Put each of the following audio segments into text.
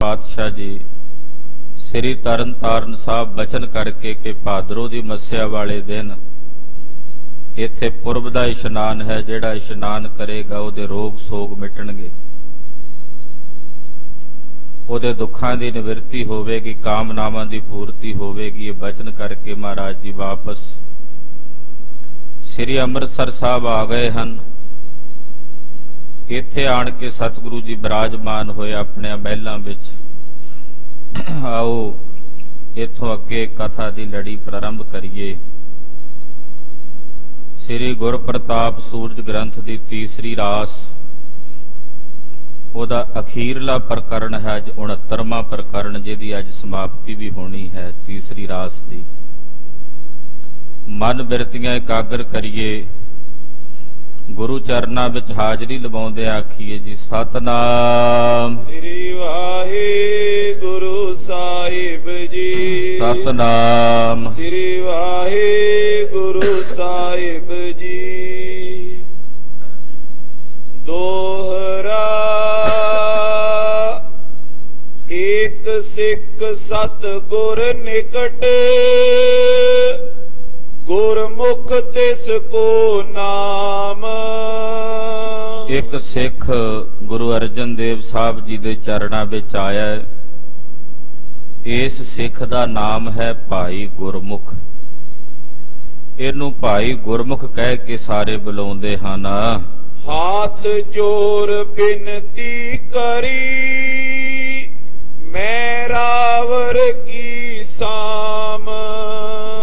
पातशाह जी श्री तरन तारण साहब बचन करके कि भादरों की मस्या वाले दिन इत्थे पुरब दा इशनान है, जिहड़ा इशनान करेगा उहदे रोग सोग मिटणगे, उहदे दुखां दी निवृत्ति होवेगी, कामनावां दी पूर्ति होवेगी। ये बचन करके महाराज जी वापस श्री अमृतसर साहब आ गए हन। इत्थे आण के सतगुरु जी विराजमान होए अपने महलां विच। आओ इत्थों अगे कथा दी लड़ी प्रारंभ करिए। श्री गुर प्रताप सूरज ग्रंथ दी तीसरी रास, ओदा अखीरला प्रकरण है अज 69वां प्रकरण, जिहदी अज समाप्ति भी होनी है तीसरी रास दी। मन बिरतियां एकाग्र करिए, गुरु चरना विच हाजरी लवाउंदे आखिए जी सतनाम श्री वाहिगुरु साहिब जी, सतनाम श्री वाहिगुरु साहिब जी। दोहरा एक सिख सतगुर निकट, गुरमुख तिस को नाम। एक सिख गुरु अर्जन देव साहब जी दे चरणां विच आया। इस सिख दा नाम है भाई गुरमुख। इहनूं भाई गुरमुख कह के सारे बुलाउंदे हन। हाथ जोर बिनती करी, मैं रावर की साम।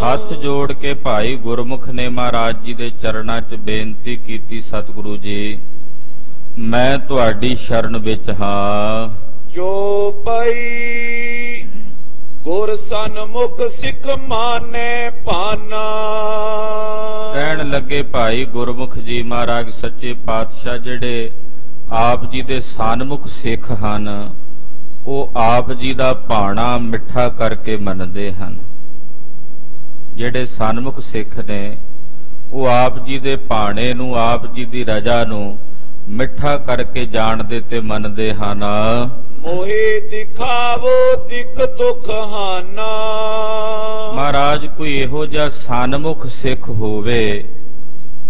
हथ जोड़ के भाई गुरमुख ने महाराज जी दे चरणां च बेनती कीती, सतगुरु जी मैं तुहाडी शरण विच हां। जो पई गुर सन्मुख सिख माने पाना। कहण लगे भाई गुरमुख जी महाराज सच्चे पातशाह जिहड़े आप जी दे सन्मुख सिख हन, ਉਹ ਆਪ ਜੀ ਦਾ ਭਾਣਾ ਮਿੱਠਾ ਕਰਕੇ ਮੰਨਦੇ ਹਨ। ਜਿਹੜੇ ਸਨਮੁਖ ਸਿੱਖ ਨੇ ਉਹ ਆਪ ਜੀ ਦੇ ਭਾਣੇ ਨੂੰ, ਆਪ ਜੀ ਦੀ ਰਜਾ ਨੂੰ ਮਿੱਠਾ ਕਰਕੇ ਜਾਣਦੇ ਤੇ ਮੰਨਦੇ ਹਨ। ਮੋਹਿ ਦਿਖਾਵੋ ਦਿਖ ਦੁਖ ਹਾਨਾ। ਮਹਾਰਾਜ ਕੋਈ ਇਹੋ ਜਿਹਾ ਸਨਮੁਖ ਸਿੱਖ ਹੋਵੇ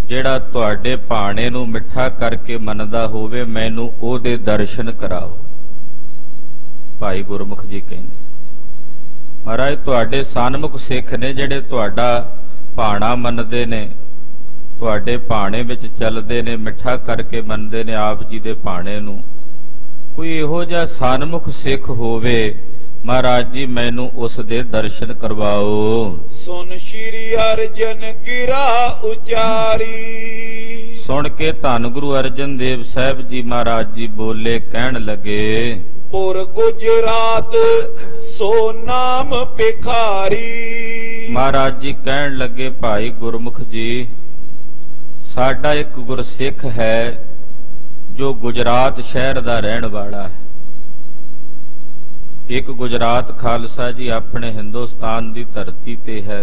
ਜਿਹੜਾ ਤੁਹਾਡੇ ਭਾਣੇ ਨੂੰ ਮਿੱਠਾ ਕਰਕੇ ਮੰਨਦਾ ਹੋਵੇ, ਮੈਨੂੰ ਉਹਦੇ ਦਰਸ਼ਨ ਕਰਾਓ। भाई गुरमुख जी कहते महाराज तुहाडे सन्मुख सिख ने जिहड़े तुहाडा भाणा मनदे ने, तुहाडे भाणे विच चलदे ने, मिठा करके मनदे ने आप जी दे भाणे नूं। कोई इहो जिहा सन्मुख सिख होवे महाराज जी मैनू उस दे दर्शन करवाओ। सुन श्री अर्जन गिरा उचारी। सुन के धन गुरु अर्जन देव साहब जी महाराज जी बोले, कहण लगे पुर गुजरात सो नाम भिखारी। महाराज जी कहण लगे भाई गुरमुख जी साडा एक गुरसिख है जो गुजरात शहर दा रहण वाला है। एक गुजरात खालसा जी अपने हिंदुस्तान दी धरती ते है।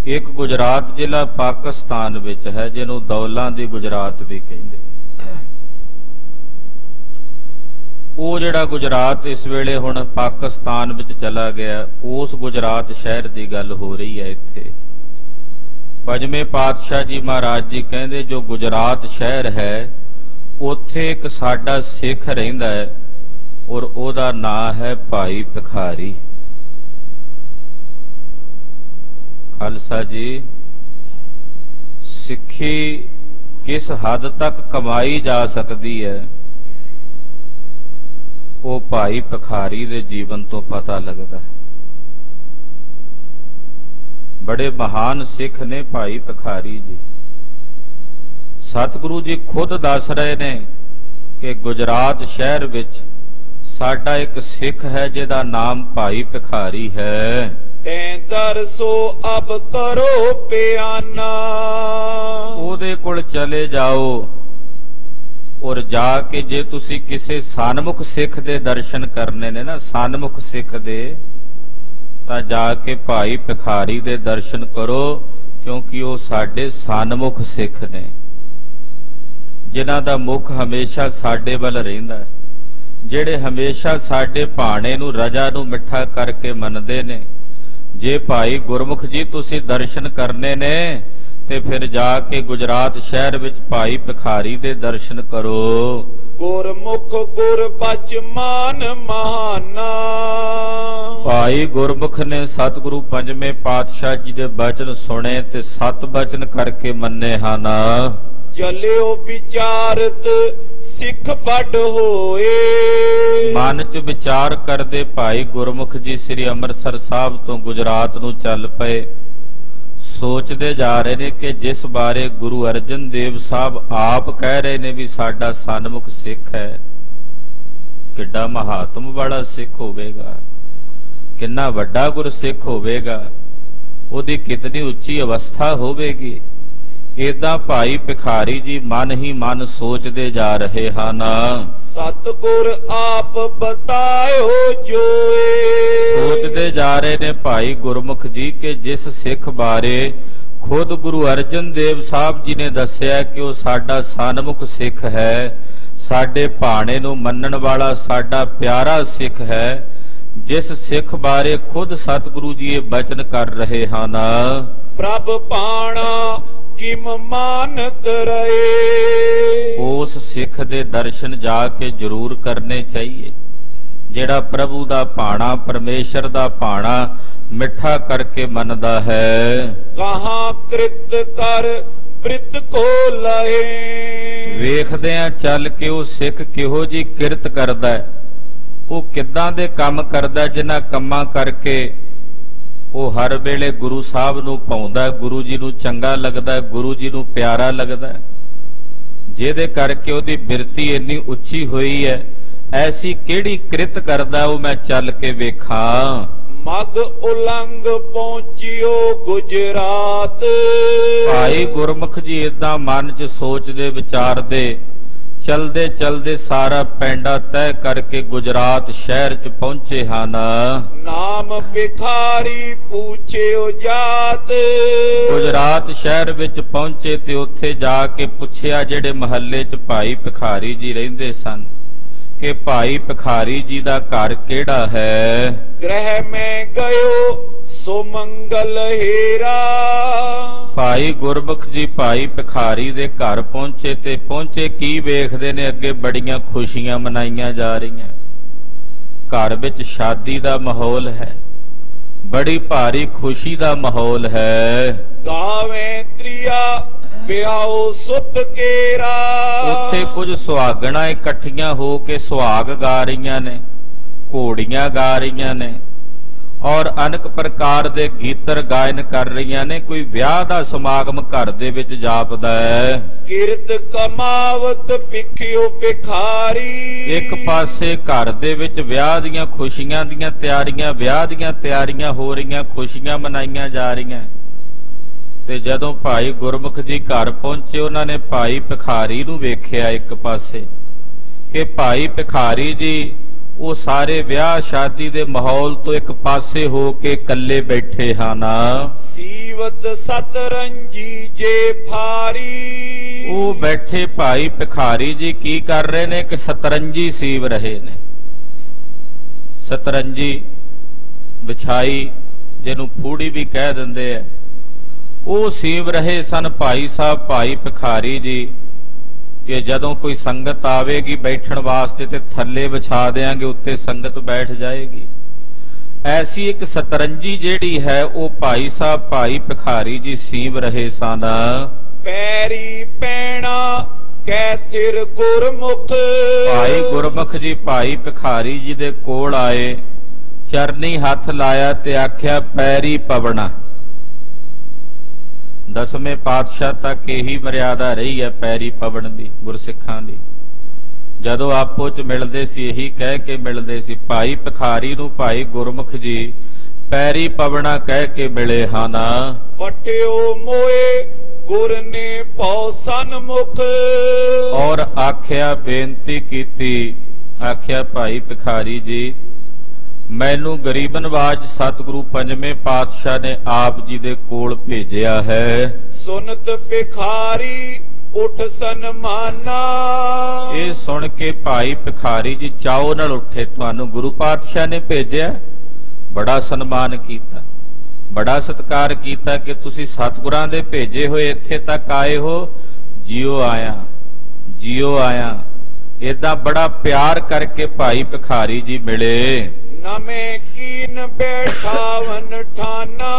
एक गुजरात जिला पाकिस्तान विच है जिन्हों दौलां दी गुजरात भी कहंदे। ਉਹ ਜਿਹੜਾ ਗੁਜਰਾਤ ਇਸ ਵੇਲੇ ਹੁਣ ਪਾਕਿਸਤਾਨ ਵਿੱਚ ਚਲਾ ਗਿਆ, ਉਸ ਗੁਜਰਾਤ ਸ਼ਹਿਰ ਦੀ ਗੱਲ ਹੋ ਰਹੀ ਹੈ ਇੱਥੇ। ਪੰਜਵੇਂ ਪਾਤਸ਼ਾਹ ਜੀ ਮਹਾਰਾਜ ਜੀ ਕਹਿੰਦੇ ਜੋ ਗੁਜਰਾਤ ਸ਼ਹਿਰ ਹੈ ਉੱਥੇ ਇੱਕ ਸਾਡਾ ਸਿੱਖ ਰਹਿੰਦਾ ਹੈ ਔਰ ਉਹਦਾ ਨਾਂ ਹੈ ਭਾਈ ਭਿਖਾਰੀ। ਖਾਲਸਾ ਜੀ ਸਿੱਖੀ ਕਿਸ ਹੱਦ ਤੱਕ ਕਮਾਈ ਜਾ ਸਕਦੀ ਹੈ ਉਹ ਭਾਈ ਭਿਖਾਰੀ ਦੇ ਜੀਵਨ ਤੋਂ ਪਤਾ ਲੱਗਦਾ ਹੈ। ਬੜੇ ਮਹਾਨ ਸਿੱਖ ਨੇ ਭਾਈ ਭਿਖਾਰੀ ਜੀ। ਸਤਿਗੁਰੂ ਜੀ ਖੁਦ ਦੱਸ ਰਹੇ ਨੇ ਕਿ ਗੁਜਰਾਤ ਸ਼ਹਿਰ ਵਿੱਚ ਸਾਡਾ ਇੱਕ ਸਿੱਖ ਹੈ ਜਿਹਦਾ ਨਾਮ ਭਾਈ ਭਿਖਾਰੀ ਹੈ। ਤੈਂ ਦਰਸੋ ਅਬ ਕਰੋ ਪਿਆਨਾ। ਉਹਦੇ ਕੋਲ ਚਲੇ ਜਾਓ और जाके जे तुसी किसी सन्मुख सिख दे दर्शन करने ने ना, सन्मुख सिख दे, तां जाके भाई भिखारी दे दर्शन करो क्योंकि वो साडे सन्मुख सिख ने जिन्हां दा मुख हमेशा साडे वल रहिंदा है। ਜਿਹੜੇ ਹਮੇਸ਼ਾ ਸਾਡੇ ਭਾਣੇ ਨੂੰ ਰਜਾ ਨੂੰ ਮਿੱਠਾ ਕਰਕੇ ਮੰਨਦੇ ਨੇ। ਜੇ ਭਾਈ ਗੁਰਮੁਖ ਜੀ ਤੁਸੀਂ ਦਰਸ਼ਨ ਕਰਨੇ ਨੇ ਤੇ ਫਿਰ ਜਾ ਕੇ ਗੁਜਰਾਤ ਸ਼ਹਿਰ ਵਿੱਚ ਭਾਈ ਭਿਖਾਰੀ ਦੇ ਦਰਸ਼ਨ ਕਰੋ। ਗੁਰਮੁਖ ਗੁਰ ਬਚ ਮਾਨ ਮਹਾਨਾ। ਭਾਈ ਗੁਰਮੁਖ ਨੇ ਸਤਿਗੁਰੂ ਪੰਜਵੇਂ ਪਾਤਸ਼ਾਹ ਜੀ ਦੇ ਬਚਨ ਸੁਣੇ ਤੇ 7 ਬਚਨ ਕਰਕੇ ਮੰਨੇ ਹਨ। ਚਲਿਓ ਵਿਚਾਰਤ ਸਿੱਖ ਵੱਡ ਹੋਏ। ਮਨ 'ਚ ਵਿਚਾਰ ਕਰਦੇ ਭਾਈ ਗੁਰਮੁਖ ਜੀ ਸ੍ਰੀ ਅੰਮ੍ਰਿਤਸਰ ਸਾਹਿਬ ਤੋਂ ਗੁਜਰਾਤ ਨੂੰ ਚੱਲ ਪਏ। ਸੋਚਦੇ ਜਾ ਰਹੇ ਨੇ ਕਿ ਜਿਸ ਬਾਰੇ ਗੁਰੂ ਅਰਜਨ ਦੇਵ ਸਾਹਿਬ ਆਪ ਕਹਿ ਰਹੇ ਨੇ ਵੀ ਸਾਡਾ ਸਨਮੁਖ ਸਿੱਖ ਹੈ, ਕਿੱਡਾ ਮਹਾਤਮ ਵਾਲਾ ਸਿੱਖ ਹੋਵੇਗਾ, ਕਿੰਨਾ ਵੱਡਾ ਗੁਰਸਿੱਖ ਹੋਵੇਗਾ, ਉਹਦੀ ਕਿਤਨੀ ਉੱਚੀ ਅਵਸਥਾ ਹੋਵੇਗੀ। ਏਦਾਂ ਭਾਈ ਭਿਖਾਰੀ ਜੀ ਮਨ ਹੀ ਮਨ ਸੋਚਦੇ ਜਾ ਰਹੇ ਹਨ। ਸਤਿਗੁਰ ਆਪ ਬਤਾਇਓ ਜੋਏ। ਸੋਚਦੇ ਜਾ ਰਹੇ ਨੇ ਭਾਈ ਗੁਰਮੁਖ ਜੀ ਕਿ ਜਿਸ ਸਿੱਖ ਬਾਰੇ ਖੁਦ ਗੁਰੂ ਅਰਜਨ ਦੇਵ ਸਾਹਿਬ ਜੀ ਨੇ ਦੱਸਿਆ ਕਿ ਉਹ ਸਾਡਾ ਸਨਮੁਖ ਸਿੱਖ ਹੈ, ਸਾਡੇ ਭਾਣੇ ਨੂੰ ਮੰਨਣ ਵਾਲਾ ਸਾਡਾ ਪਿਆਰਾ ਸਿੱਖ ਹੈ, ਜਿਸ ਸਿੱਖ ਬਾਰੇ ਖੁਦ ਸਤਿਗੁਰੂ ਜੀ ਇਹ ਬਚਨ ਕਰ ਰਹੇ ਹਨ। ਪ੍ਰਭ ਭਾਣਾ ਕਿਮ ਮਾਨਤ ਰਹੇ। ਉਸ ਸਿੱਖ ਦੇ ਦਰਸ਼ਨ ਜਾ ਕੇ ਜ਼ਰੂਰ ਕਰਨੇ ਚਾਹੀਏ ਜਿਹੜਾ ਪ੍ਰਭੂ ਦਾ ਭਾਣਾ, ਪਰਮੇਸ਼ਰ ਦਾ ਭਾਣਾ ਮਿੱਠਾ ਕਰਕੇ ਮੰਨਦਾ ਹੈ। ਕਹਾਂ ਕ੍ਰਿਤ ਕਰ ਬ੍ਰਿਤ ਕੋ ਲਏ। ਵੇਖਦੇ ਆ ਚੱਲ ਕੇ ਉਹ ਸਿੱਖ ਕਿਹੋ ਜੀ ਕਿਰਤ ਕਰਦਾ ਹੈ, ਉਹ ਕਿੱਦਾਂ ਦੇ ਕੰਮ ਕਰਦਾ, ਜਿਨ੍ਹਾਂ ਕੰਮਾਂ ਕਰਕੇ ਉਹ ਹਰ ਵੇਲੇ ਗੁਰੂ ਸਾਹਿਬ ਨੂੰ ਭਾਉਂਦਾ, ਗੁਰੂ ਜੀ ਨੂੰ ਚੰਗਾ ਲੱਗਦਾ, ਗੁਰੂ ਜੀ ਨੂੰ ਪਿਆਰਾ ਲੱਗਦਾ, ਜਿਹਦੇ ਕਰਕੇ ਉਹਦੀ ਬਿਰਤੀ ਇੰਨੀ ਉੱਚੀ ਹੋਈ ਹੈ। ਐਸੀ ਕਿਹੜੀ ਕਿਰਤ ਕਰਦਾ ਉਹ ਮੈਂ ਚੱਲ ਕੇ ਵੇਖਾਂ। ਮਗ ਉਲੰਘ ਪਹੁੰਚਿਓ ਗੁਜਰਾਤ। ਭਾਈ ਗੁਰਮੁਖ ਜੀ ਏਦਾਂ ਮਨ 'ਚ ਸੋਚਦੇ ਵਿਚਾਰਦੇ ਚਲਦੇ ਚਲਦੇ ਸਾਰਾ ਪੈਂਡਾ ਤੈਅ ਕਰਕੇ ਗੁਜਰਾਤ ਸ਼ਹਿਰ 'ਚ ਪਹੁੰਚੇ ਹਨ। ਨਾਮ ਭਿਖਾਰੀ ਪੁੱਛਿਓ ਜਾਤ। ਗੁਜਰਾਤ ਸ਼ਹਿਰ ਵਿੱਚ ਪਹੁੰਚੇ ਤੇ ਉੱਥੇ ਜਾ ਕੇ ਪੁੱਛਿਆ ਜਿਹੜੇ ਮਹੱਲੇ 'ਚ ਭਾਈ ਭਿਖਾਰੀ ਜੀ ਰਹਿੰਦੇ ਸਨ ਕਿ ਭਾਈ ਭਿਖਾਰੀ ਜੀ ਦਾ ਘਰ ਕਿਹੜਾ ਹੈ। ਗ੍ਰਹਿ ਮੈਂ ਗਇਓ ਸੋ ਮੰਗਲ ਹੀਰਾ। ਭਾਈ ਗੁਰਮੁਖ ਜੀ ਭਾਈ ਭਿਖਾਰੀ ਦੇ ਘਰ ਪਹੁੰਚੇ ਤੇ ਪਹੁੰਚੇ ਕੀ ਵੇਖਦੇ ਨੇ, ਅੱਗੇ ਬੜੀਆਂ ਖੁਸ਼ੀਆਂ ਮਨਾਈਆਂ ਜਾ ਰਹੀਆਂ। ਘਰ ਵਿੱਚ ਸ਼ਾਦੀ ਦਾ ਮਾਹੌਲ ਹੈ, ਬੜੀ ਭਾਰੀ ਖੁਸ਼ੀ ਦਾ ਮਾਹੌਲ ਹੈ। ਗਾਵੇਂ ਤ੍ਰਿਆ ਵਿਆਹੋ ਸੁਤ ਕੇਰਾ। ਉੱਥੇ ਕੁਝ ਸੁਹਾਗਣਾ ਇਕੱਠੀਆਂ ਹੋ ਕੇ ਸੁਹਾਗ ਗਾ ਰਹੀਆਂ ਨੇ, ਘੋੜੀਆਂ ਗਾ ਰਹੀਆਂ ਨੇ ਔਰ ਅਨੇਕ ਪ੍ਰਕਾਰ ਦੇ ਗੀਤਰ ਗਾਇਨ ਕਰ ਰਹੀਆਂ ਨੇ। ਕੋਈ ਵਿਆਹ ਦਾ ਸਮਾਗਮ ਘਰ ਦੇ ਵਿੱਚ ਜਾਪਦਾ ਹੈ। ਕਿਰਤ ਕਮਾਵਤ ਭਿਖਿਓ ਭਿਖਾਰੀ। ਇੱਕ ਪਾਸੇ ਘਰ ਦੇ ਵਿੱਚ ਵਿਆਹ ਦੀਆਂ ਖੁਸ਼ੀਆਂ ਦੀਆਂ ਤਿਆਰੀਆਂ, ਵਿਆਹ ਦੀਆਂ ਤਿਆਰੀਆਂ ਹੋ ਰਹੀਆਂ, ਖੁਸ਼ੀਆਂ ਮਨਾਈਆਂ ਜਾ ਰਹੀਆਂ। ਤੇ ਜਦੋਂ ਭਾਈ ਗੁਰਮੁਖ ਜੀ ਘਰ ਪਹੁੰਚੇ ਉਹਨਾਂ ਨੇ ਭਾਈ ਭਿਖਾਰੀ ਨੂੰ ਵੇਖਿਆ ਇੱਕ ਪਾਸੇ ਕਿ ਭਾਈ ਭਿਖਾਰੀ ਜੀ ਉਹ ਸਾਰੇ ਵਿਆਹ ਸ਼ਾਦੀ ਦੇ ਮਾਹੌਲ ਤੋਂ ਇੱਕ ਪਾਸੇ ਹੋ ਕੇ ਇਕੱਲੇ ਬੈਠੇ ਹਨ। ਸੀਵਤ ਸਤਰੰਜੀ ਜੇ ਫਾਰੀ। ਉਹ ਬੈਠੇ ਭਾਈ ਭਿਖਾਰੀ ਜੀ ਕੀ ਕਰ ਰਹੇ ਨੇ ਕਿ ਸਤਰੰਜੀ ਸੀਵ ਰਹੇ ਨੇ। ਸਤਰੰਜੀ ਵਿਛਾਈ, ਜਿਹਨੂੰ ਫੂੜੀ ਵੀ ਕਹਿ ਦਿੰਦੇ ਆ, ਉਹ ਸੀਵ ਰਹੇ ਸਨ ਭਾਈ ਸਾਹਿਬ ਭਾਈ ਭਿਖਾਰੀ ਜੀ ਕਿ ਜਦੋਂ ਕੋਈ ਸੰਗਤ ਆਵੇਗੀ ਬੈਠਣ ਵਾਸਤੇ ਤੇ ਥੱਲੇ ਵਿਛਾ ਦੇਾਂਗੇ, ਉੱਤੇ ਸੰਗਤ ਬੈਠ ਜਾਏਗੀ। ਐਸੀ ਇੱਕ ਸਤਰੰਜੀ ਜਿਹੜੀ ਹੈ ਉਹ ਭਾਈ ਸਾਹਿਬ ਭਾਈ ਭਿਖਾਰੀ ਜੀ ਸੀਵ ਰਹੇ ਸਨ। ਪੈਰੀ ਪੈਣਾ ਕਹਿ ਤਿਰ ਗੁਰਮੁਖ। ਭਾਈ ਗੁਰਮੁਖ ਜੀ ਭਾਈ ਭਿਖਾਰੀ ਜੀ ਦੇ ਕੋਲ ਆਏ, ਚਰਨੀ ਹੱਥ ਲਾਇਆ ਤੇ ਆਖਿਆ ਪੈਰੀ ਪਵਣਾ। ਦਸਵੇਂ ਪਾਤਸ਼ਾਹ ਤੱਕ ਇਹੀ ਮਰਿਆਦਾ ਰਹੀ ਹੈ ਪੈਰੀ ਪਵਣ ਦੀ ਗੁਰਸਿੱਖਾਂ ਦੀ। ਜਦੋਂ ਆਪੋ ਚ ਮਿਲਦੇ ਸੀ ਇਹੀ ਕਹਿ ਕੇ ਮਿਲਦੇ ਸੀ। ਭਾਈ ਭਿਖਾਰੀ ਨੂੰ ਭਾਈ ਗੁਰਮੁਖ ਜੀ ਪੈਰੀ ਪਵਣਾ ਕਹਿ ਕੇ ਮਿਲੇ ਹਨ। ਪਟਿਓ ਮੋਏ ਗੁਰ ਨੇ ਪਉ ਸਨਮੁਖ। ਔਰ ਆਖਿਆ ਬੇਨਤੀ ਕੀਤੀ, ਆਖਿਆ ਭਾਈ ਭਿਖਾਰੀ ਜੀ ਮੈਨੂੰ ਗਰੀਬ ਨਵਾਜ ਸਤਿਗੁਰੂ ਪੰਜਵੇਂ ਪਾਤਸ਼ਾਹ ਨੇ ਆਪ ਜੀ ਦੇ ਕੋਲ ਭੇਜਿਆ ਹੈ। ਸੁਨਤ ਭਿਖਾਰੀ ਉਠ ਸਨਮਾਨਾ। ਇਹ ਸੁਣ ਕੇ ਭਾਈ ਭਿਖਾਰੀ ਜੀ ਚਾਉ ਨਾਲ ਉੱਠੇ। ਤੁਹਾਨੂੰ ਗੁਰੂ ਪਾਤਸ਼ਾਹ ਨੇ ਭੇਜਿਆ, ਬੜਾ ਸਨਮਾਨ ਕੀਤਾ, ਬੜਾ ਸਤਿਕਾਰ ਕੀਤਾ ਕਿ ਤੁਸੀਂ ਸਤਿਗੁਰਾਂ ਦੇ ਭੇਜੇ ਹੋਏ ਇੱਥੇ ਤੱਕ ਆਏ ਹੋ। ਜਿਉ ਆਇਆ, ਜਿਉ ਆਇਆ। ਏਦਾਂ ਬੜਾ ਪਿਆਰ ਕਰਕੇ ਭਾਈ ਭਿਖਾਰੀ ਜੀ ਮਿਲੇ। ਨਵੇਂ ਕੀਨ ਬੈਠਾਵਨ ਠਾਨਾ।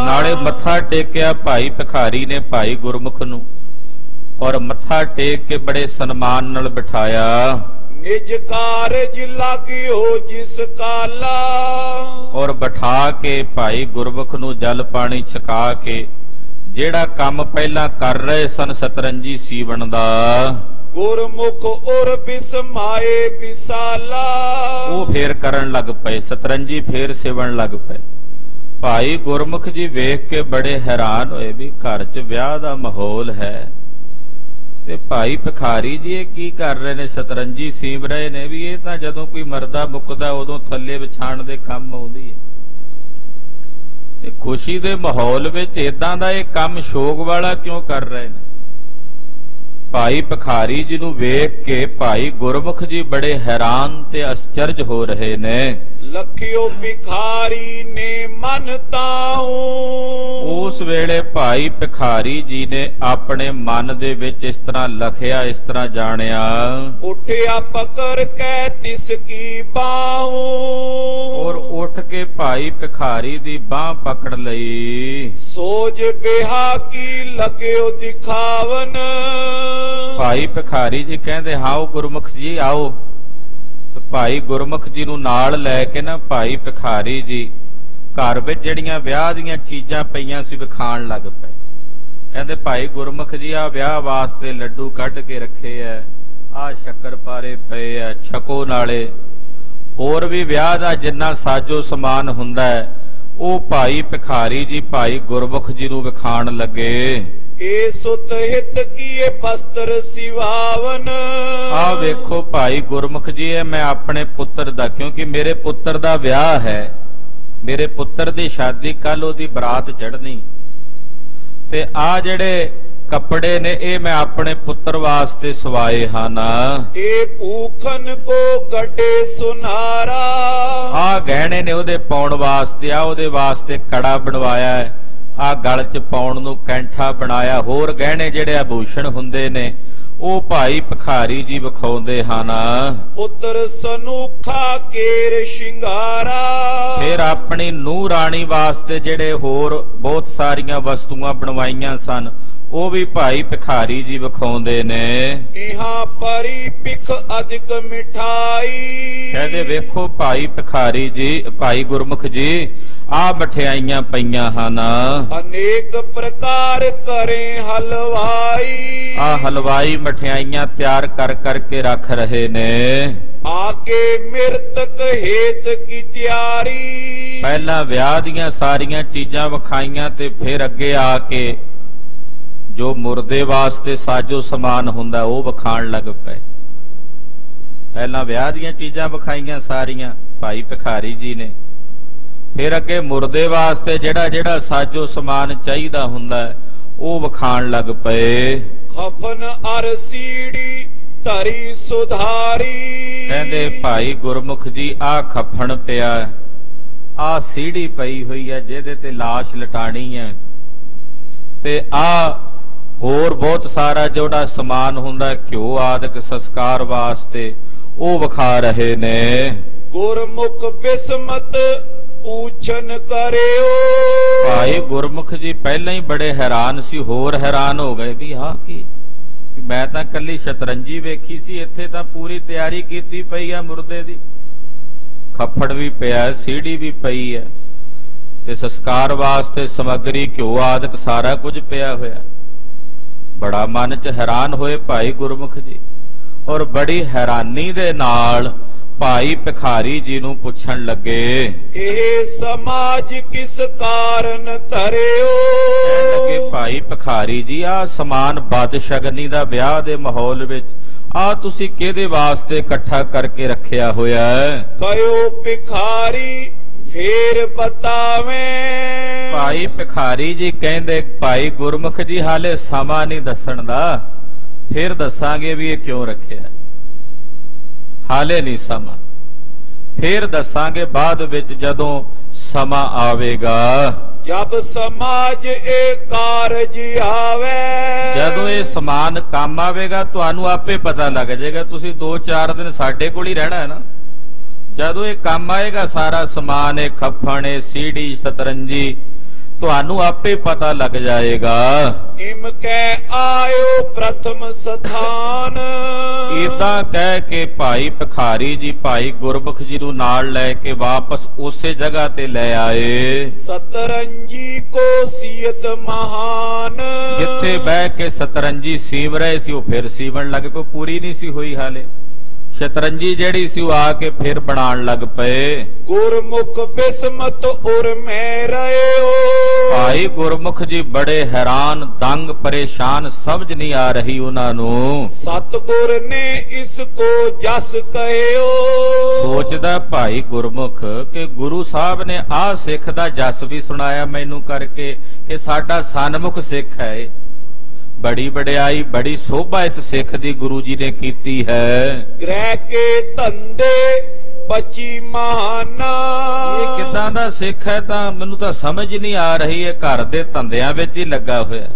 ਨਾਲੇ ਮੱਥਾ ਟੇਕਿਆ ਭਾਈ ਭਿਖਾਰੀ ਨੇ ਭਾਈ ਗੁਰਮੁਖ ਨੂੰ, ਔਰ ਮੱਥਾ ਟੇਕ ਕੇ ਬੜੇ ਸਨਮਾਨ ਨਾਲ ਬਿਠਾਇਆ। ਨਿਜ ਕਾਰਜ ਲਾਗਿਓ ਜਿਸ ਕਾਲਾ। ਔਰ ਬਿਠਾ ਕੇ ਭਾਈ ਗੁਰਮੁਖ ਨੂੰ ਜਲ ਪਾਣੀ ਛਕਾ ਕੇ ਜਿਹੜਾ ਕੰਮ ਪਹਿਲਾਂ ਕਰ ਰਹੇ ਸਨ ਸਤਰੰਜੀ ਸੀਵਣ ਦਾ, ਗੁਰਮੁਖ ਔਰ ਬਿਸਮਾਏ ਬਿਸਾਲਾ, ਉਹ ਫੇਰ ਕਰਨ ਲੱਗ ਪਏ। ਸਤਰੰਜੀ ਫੇਰ ਸਿਵਣ ਲੱਗ ਪਏ। ਭਾਈ ਗੁਰਮੁਖ ਜੀ ਵੇਖ ਕੇ ਬੜੇ ਹੈਰਾਨ ਹੋਏ ਵੀ ਘਰ 'ਚ ਵਿਆਹ ਦਾ ਮਾਹੌਲ ਹੈ ਤੇ ਭਾਈ ਭਿਖਾਰੀ ਜੀ ਇਹ ਕੀ ਕਰ ਰਹੇ ਨੇ, ਸਤਰੰਜੀ ਸੀਵ ਰਹੇ ਨੇ। ਵੀ ਇਹ ਤਾਂ ਜਦੋਂ ਕੋਈ ਮਰਦਾ ਮੁੱਕਦਾ ਉਦੋਂ ਥੱਲੇ ਵਿਛਾਣ ਦੇ ਕੰਮ ਆਉਂਦੀ ਹੈ। ਤੇ ਖੁਸ਼ੀ ਦੇ ਮਾਹੌਲ ਵਿੱਚ ਇਦਾਂ ਦਾ ਇਹ ਕੰਮ ਸ਼ੋਕ ਵਾਲਾ ਕਿਉਂ ਕਰ ਰਹੇ ਨੇ? ਭਾਈ ਭਿਖਾਰੀ ਜੀ ਨੂੰ ਵੇਖ ਕੇ ਭਾਈ ਗੁਰਮੁਖ ਜੀ ਬੜੇ ਹੈਰਾਨ ਤੇ ਅਚਰਜ ਹੋ ਰਹੇ ਨੇ। ਲਖਿਓ ਭਿਖਾਰੀ ਨੇ ਮਨ ਤਾਉ। ਉਸ ਵੇਲੇ ਭਾਈ ਭਿਖਾਰੀ ਜੀ ਨੇ ਆਪਣੇ ਮਨ ਦੇ ਵਿੱਚ ਇਸ ਤਰ੍ਹਾਂ ਲਖਿਆ, ਇਸ ਤਰ੍ਹਾਂ ਜਾਣਿਆ। ਉਠਿਆ ਪਕੜ ਕੇ ਤਿਸ ਕੀ ਬਾਹੂ। ਔਰ ਉੱਠ ਕੇ ਭਾਈ ਭਿਖਾਰੀ ਦੀ ਬਾਹ ਪਕੜ ਲਈ। ਸੋਜ ਬਿਹਾ ਕੀ ਲਗਿਓ ਦਿਖਾਵਨ। ਭਾਈ ਭਿਖਾਰੀ ਜੀ ਕਹਿੰਦੇ ਆਓ ਗੁਰਮੁਖ ਜੀ ਆਓ। ਭਾਈ ਗੁਰਮੁਖ ਜੀ ਨੂੰ ਨਾਲ ਲੈ ਕੇ ਨਾ ਭਾਈ ਭਿਖਾਰੀ ਜੀ ਘਰ ਵਿੱਚ ਜਿਹੜੀਆਂ ਵਿਆਹ ਦੀਆਂ ਚੀਜ਼ਾਂ ਪਈਆਂ ਸੀ ਵਿਖਾਣ ਲੱਗ ਪਏ। ਕਹਿੰਦੇ ਭਾਈ ਗੁਰਮੁਖ ਜੀ ਆ ਵਿਆਹ ਵਾਸਤੇ ਲੱਡੂ ਕੱਢ ਕੇ ਰੱਖੇ ਐ, ਆ ਸ਼ੱਕਰਪਾਰੇ ਪਏ ਐ, ਛਕੋ ਨਾਲੇ। ਹੋਰ ਵੀ ਵਿਆਹ ਦਾ ਜਿੰਨਾ ਸਾਜੋ ਸਮਾਨ ਹੁੰਦਾ ਹੈ ਉਹ ਭਾਈ ਭਿਖਾਰੀ ਜੀ ਭਾਈ ਗੁਰਮੁਖ ਜੀ ਨੂੰ ਵਿਖਾਣ ਲੱਗੇ। ਏ ਸੁਤ ਹਿਤ ਕੀਏ ਬਸਤਰ ਸਿਵਾਵਨ। ਆ ਵੇਖੋ ਭਾਈ ਗੁਰਮੁਖ ਜੀ ਇਹ ਮੈਂ ਆਪਣੇ ਪੁੱਤਰ ਦਾ, ਕਿਉਂਕਿ ਮੇਰੇ ਪੁੱਤਰ ਦਾ ਵਿਆਹ ਹੈ, ਮੇਰੇ ਪੁੱਤਰ ਦੀ ਸ਼ਾਦੀ ਕੱਲ ਉਹਦੀ ਬਰਾਤ ਚੜ੍ਹਨੀ, ਤੇ ਆ ਜਿਹੜੇ ਕੱਪੜੇ ਨੇ ਇਹ ਮੈਂ ਆਪਣੇ ਪੁੱਤਰ ਵਾਸਤੇ ਸਵਾਏ ਹਨ। ਇਹ ਭੂਖਨ ਕੋ ਗੱਡੇ ਸੁਨਾਰਾ। ਆ ਗਹਿਣੇ ਨੇ ਉਹਦੇ ਪਾਉਣ ਵਾਸਤੇ, ਆ ਉਹਦੇ ਵਾਸਤੇ ਕੜਾ ਬਣਵਾਇਆ ਹੈ, ਆ ਗਲ 'ਚ ਪਾਉਣ ਨੂੰ ਕੈਂਠਾ ਬਣਾਇਆ। ਹੋਰ ਗਹਿਣੇ ਜਿਹੜੇ ਆਭੂਸ਼ਣ ਹੁੰਦੇ ਨੇ ਉਹ ਭਾਈ ਭਿਖਾਰੀ ਜੀ ਵਿਖਾਉਂਦੇ ਹਨ। ਪੁੱਤਰ ਸਨੂਖਾ ਕੇਰ ਸ਼ਿੰਗਾਰਾ। ਫਿਰ ਆਪਣੀ ਨੂੰਹ ਰਾਣੀ ਵਾਸਤੇ ਜਿਹੜੇ ਹੋਰ ਬਹੁਤ ਸਾਰੀਆਂ ਵਸਤੂਆਂ ਬਣਵਾਈਆਂ ਸਨ ਉਹ ਵੀ ਭਾਈ ਭਿਖਾਰੀ ਜੀ ਵਿਖਾਉਂਦੇ ਨੇ। ਇਹਾਂ ਪਰੀ ਪਿਖ ਅਧਿਕ ਮਿਠਾਈ। ਕਹਿੰਦੇ ਵੇਖੋ ਭਾਈ ਭਿਖਾਰੀ ਜੀ ਭਾਈ ਗੁਰਮੁਖ ਜੀ ਆ ਮਠਿਆਈਆਂ ਪਈਆਂ ਹਨ। ਅਨੇਕ ਪ੍ਰਕਾਰ ਕਰੇ ਹਲਵਾਈ। ਆ ਹਲਵਾਈ ਮਠਿਆਈਆਂ ਤਿਆਰ ਕਰ ਕਰਕੇ ਰੱਖ ਰਹੇ ਨੇ। ਆਕੇ ਮਿਰਤਕ ਹੇਤ ਕੀ ਤਿਆਰੀ। ਪਹਿਲਾਂ ਵਿਆਹ ਦੀਆਂ ਸਾਰੀਆਂ ਚੀਜ਼ਾਂ ਵਿਖਾਈਆਂ ਤੇ ਫਿਰ ਅੱਗੇ ਆ ਕੇ ਜੋ ਮੁਰਦੇ ਵਾਸਤੇ ਸਾਜੋ ਸਮਾਨ ਹੁੰਦਾ ਉਹ ਵਿਖਾਣ ਲੱਗ ਪਏ। ਪਹਿਲਾਂ ਵਿਆਹ ਦੀਆਂ ਚੀਜ਼ਾਂ ਵਿਖਾਈਆਂ ਸਾਰੀਆਂ ਭਾਈ ਭਿਖਾਰੀ ਜੀ ਨੇ, ਫਿਰ ਅੱਗੇ ਮੁਰਦੇ ਵਾਸਤੇ ਜਿਹੜਾ ਜਿਹੜਾ ਸਾਜੋ ਸਮਾਨ ਚਾਹੀਦਾ ਹੁੰਦਾ ਉਹ ਵਿਖਾਣ ਲੱਗ ਪਏ। ਖਫਨ ਅਰ ਸੀੜੀ ਧਰੀ ਸੁਧਾਰੀ। ਕਹਿੰਦੇ ਭਾਈ ਗੁਰਮੁਖ ਜੀ ਆ ਖਫਣ ਪਿਆ, ਆ ਸੀੜੀ ਪਈ ਹੋਈ ਹੈ ਜਿਹਦੇ ਤੇ ਲਾਸ਼ ਲਟਾਣੀ ਹੈ, ਤੇ ਆ ਹੋਰ ਬਹੁਤ ਸਾਰਾ ਜਿਹੜਾ ਸਮਾਨ ਹੁੰਦਾ ਘਿਓ ਆਦਿਕ ਸੰਸਕਾਰ ਵਾਸਤੇ ਉਹ ਵਿਖਾ ਰਹੇ ਨੇ। ਗੁਰਮੁਖ ਬਿਸਮਤ ਪੂਛਨ ਕਰਿਓ। ਭਾਈ ਗੁਰਮੁਖ ਜੀ ਪਹਿਲਾਂ ਹੀ ਬੜੇ ਹੈਰਾਨ ਸੀ, ਹੋਰ ਹੈਰਾਨ ਹੋ ਗਏ ਵੀ ਆਹ ਕੀ, ਮੈਂ ਤਾਂ ਕੱਲੀ ਸ਼ਤਰੰਜੀ ਵੇਖੀ ਸੀ, ਇੱਥੇ ਤਾਂ ਪੂਰੀ ਤਿਆਰੀ ਕੀਤੀ ਪਈ ਆ ਮੁਰਦੇ ਦੀ। ਖੱਫੜ ਵੀ ਪਿਆ, ਸੀੜੀ ਵੀ ਪਈ ਹੈ, ਤੇ ਸੰਸਕਾਰ ਵਾਸਤੇ ਸਮੱਗਰੀ ਘਿਓ ਆਦਿਕ ਸਾਰਾ ਕੁਝ ਪਿਆ ਹੋਇਆ। ਬੜਾ ਮਨ 'ਚ ਹੈਰਾਨ ਹੋਏ ਭਾਈ ਗੁਰਮੁਖ ਜੀ, ਔਰ ਬੜੀ ਹੈਰਾਨੀ ਦੇ ਨਾਲ ਭਾਈ ਭਿਖਾਰੀ ਜੀ ਨੂੰ ਪੁੱਛਣ ਲੱਗੇ, ਇਹ ਸਮਾਜ ਕਿਸ ਕਾਰਨ ਧਰਿਓ? ਕਹਿਣ ਲੱਗੇ ਭਾਈ ਭਿਖਾਰੀ ਜੀ ਆ ਸਮਾਨ ਬਦਸ਼ਗਨੀ ਦਾ ਵਿਆਹ ਦੇ ਮਾਹੌਲ ਵਿੱਚ ਆ ਤੁਸੀਂ ਕਿਹਦੇ ਵਾਸਤੇ ਇਕੱਠਾ ਕਰਕੇ ਰੱਖਿਆ ਹੋਇਆ ਹੈ? ਕਹਿਓ ਭਿਖਾਰੀ ਫੇਰ ਬਤਾਵੇਂ। ਭਾਈ ਭਿਖਾਰੀ ਜੀ ਕਹਿੰਦੇ ਭਾਈ ਗੁਰਮੁਖ ਜੀ ਹਾਲੇ ਸਮਾਂ ਨਹੀਂ ਦੱਸਣ ਦਾ, ਫਿਰ ਦੱਸਾਂਗੇ ਵੀ ਇਹ ਕਿਉਂ ਰੱਖਿਆ, ਹਾਲੇ ਨਹੀਂ ਸਮਾਂ, ਫਿਰ ਦੱਸਾਂਗੇ ਬਾਅਦ ਵਿੱਚ ਜਦੋਂ ਸਮਾਂ ਆਵੇਗਾ। ਜਬ ਸਮਾਜ ਇਹ ਕਾਰਜ ਆਵੇ, ਜਦੋਂ ਇਹ ਸਮਾਨ ਕੰਮ ਆਵੇਗਾ ਤੁਹਾਨੂੰ ਆਪੇ ਪਤਾ ਲੱਗ ਜਾਏਗਾ। ਤੁਸੀਂ 2-4 ਦਿਨ ਸਾਡੇ ਕੋਲ ਹੀ ਰਹਿਣਾ ਹੈ ਨਾ। ਜਦੋਂ ਇਹ ਕੰਮ ਆਏਗਾ ਸਾਰਾ ਸਮਾਨ, ਇਹ ਖੱਫਣ, ਇਹ ਸੀੜੀ, ਸਤਰੰਜੀ, ਤੁਹਾਨੂੰ ਆਪੇ ਪਤਾ ਲੱਗ ਜਾਏਗਾ। ਇਮ ਕਹਿ ਆਇਓ ਪ੍ਰਥਮ ਸਥਾਨ, ਇਦਾਂ ਕਹਿ ਕੇ ਭਾਈ ਭਿਖਾਰੀ ਜੀ ਭਾਈ ਗੁਰਮੁਖ ਜੀ ਨੂੰ ਨਾਲ ਲੈ ਕੇ ਵਾਪਸ ਉਸੇ ਜਗ੍ਹਾ ਤੇ ਲੈ ਆਏ। ਸਤਰੰਜੀ ਕੋ ਸੀਤ ਮਹਾਨ, ਜਿੱਥੇ ਬਹਿ ਕੇ ਸਤਰੰਜੀ ਸੀਵ ਰਹੇ ਸੀ ਉਹ ਫਿਰ ਸੀਵਣ ਲੱਗ ਪਏ, ਪੂਰੀ ਨਹੀਂ ਸੀ ਹੋਈ ਹਾਲੇ। ਸ਼ਤਰੰਜੀ ਜਿਹੜੀ ਸੀ ਉਹ ਆ ਕੇ ਫਿਰ ਬਣਾਉਣ ਲੱਗ ਪਏ। ਗੁਰਮੁਖ ਬਿਸਮਤ ਉਰ ਮੈਂ ਰਹਿਓ, ਭਾਈ ਗੁਰਮੁਖ ਜੀ ਬੜੇ ਹੈਰਾਨ, ਦੰਗ, ਪਰੇਸ਼ਾਨ, ਸਮਝ ਨਹੀਂ ਆ ਰਹੀ ਉਹਨਾਂ ਨੂੰ। ਸਤਿਗੁਰ ਨੇ ਇਸ ਕੋ ਜਸ ਕਹਿਓ, ਸੋਚਦਾ ਭਾਈ ਗੁਰਮੁਖ ਕਿ ਗੁਰੂ ਸਾਹਿਬ ਨੇ ਆਹ ਸਿੱਖ ਦਾ ਜਸ ਵੀ ਸੁਣਾਇਆ ਮੈਨੂੰ ਕਰਕੇ ਕਿ ਸਾਡਾ ਸਨਮੁਖ ਸਿੱਖ ਹੈ। ਬੜੀ ਵਡਿਆਈ, ਬੜੀ ਸੋਭਾ ਇਸ ਸਿੱਖ ਦੀ ਗੁਰੂ ਜੀ ਨੇ ਕੀਤੀ ਹੈ। ਗ੍ਰਹਿ ਕੇ ਧੰਦੇ ਬਚੀ ਮਹਾਨਾ, ਇਹ ਕਿੱਦਾਂ ਦਾ ਸਿੱਖ ਹੈ ਤਾਂ ਮੈਨੂੰ ਤਾਂ ਸਮਝ ਨਹੀਂ ਆ ਰਹੀ। ਇਹ ਘਰ ਦੇ ਧੰਦਿਆਂ ਵਿੱਚ ਹੀ ਲੱਗਾ ਹੋਇਆ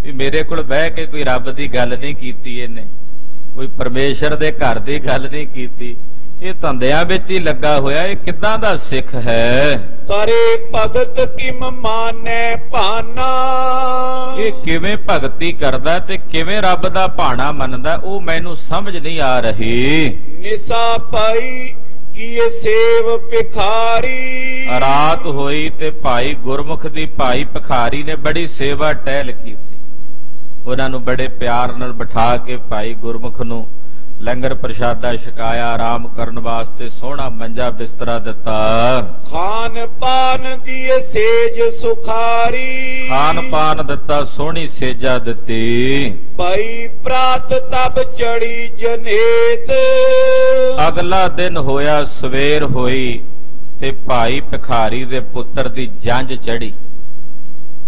ਵੀ ਮੇਰੇ ਕੋਲ ਬਹਿ ਕੇ ਕੋਈ ਰੱਬ ਦੀ ਗੱਲ ਨਹੀਂ ਕੀਤੀ, ਇਹਨੇ ਕੋਈ ਪਰਮੇਸ਼ਰ ਦੇ ਘਰ ਦੀ ਗੱਲ ਨਹੀਂ ਕੀਤੀ, ਇਹ ਧੰਦਿਆਂ ਵਿੱਚ ਹੀ ਲੱਗਾ ਹੋਇਆ। ਇਹ ਕਿੱਦਾਂ ਦਾ ਸਿੱਖ ਹੈ? ਕਰੇ ਭਗਤ ਕਿਮ ਮਾਨੈ ਭਾਨਾ, ਇਹ ਕਿਵੇਂ ਭਗਤੀ ਕਰਦਾ ਤੇ ਕਿਵੇਂ ਰੱਬ ਦਾ ਭਾਣਾ ਮੰਨਦਾ, ਉਹ ਮੈਨੂੰ ਸਮਝ ਨਹੀਂ ਆ ਰਹੀ। ਨਿਸਾ ਪਾਈ ਕੀਏ ਸੇਵ ਭਿਖਾਰੀ, ਰਾਤ ਹੋਈ ਤੇ ਭਾਈ ਗੁਰਮੁਖ ਦੀ ਭਾਈ ਭਿਖਾਰੀ ਨੇ ਬੜੀ ਸੇਵਾ ਟਹਿਲ ਕੀਤੀ। ਉਹਨਾਂ ਨੂੰ ਬੜੇ ਪਿਆਰ ਨਾਲ ਬਿਠਾ ਕੇ ਭਾਈ ਗੁਰਮੁਖ ਨੂੰ ਲੰਗਰ ਪ੍ਰਸ਼ਾਦਾ ਛਕਾਇਆ, ਆਰਾਮ ਕਰਨ ਵਾਸਤੇ ਸੋਹਣਾ ਮੰਜਾ ਬਿਸਤਰਾ ਦਿੱਤਾ। ਖਾਨ ਪਾਨ ਦੀ ਸੇਜ ਸੁਖਾਰੀ, ਖਾਨ ਪਾਨ ਦਿੱਤਾ, ਸੋਹਣੀ ਸੇਜਾ ਦਿੱਤੀ। ਭਾਈ ਪ੍ਰਾਤ ਤਬ ਚੜੀ ਜਨੇਤ, ਅਗਲਾ ਦਿਨ ਹੋਇਆ, ਸਵੇਰ ਹੋਈ ਤੇ ਭਾਈ ਭਿਖਾਰੀ ਦੇ ਪੁੱਤਰ ਦੀ ਜੰਝ ਚੜੀ।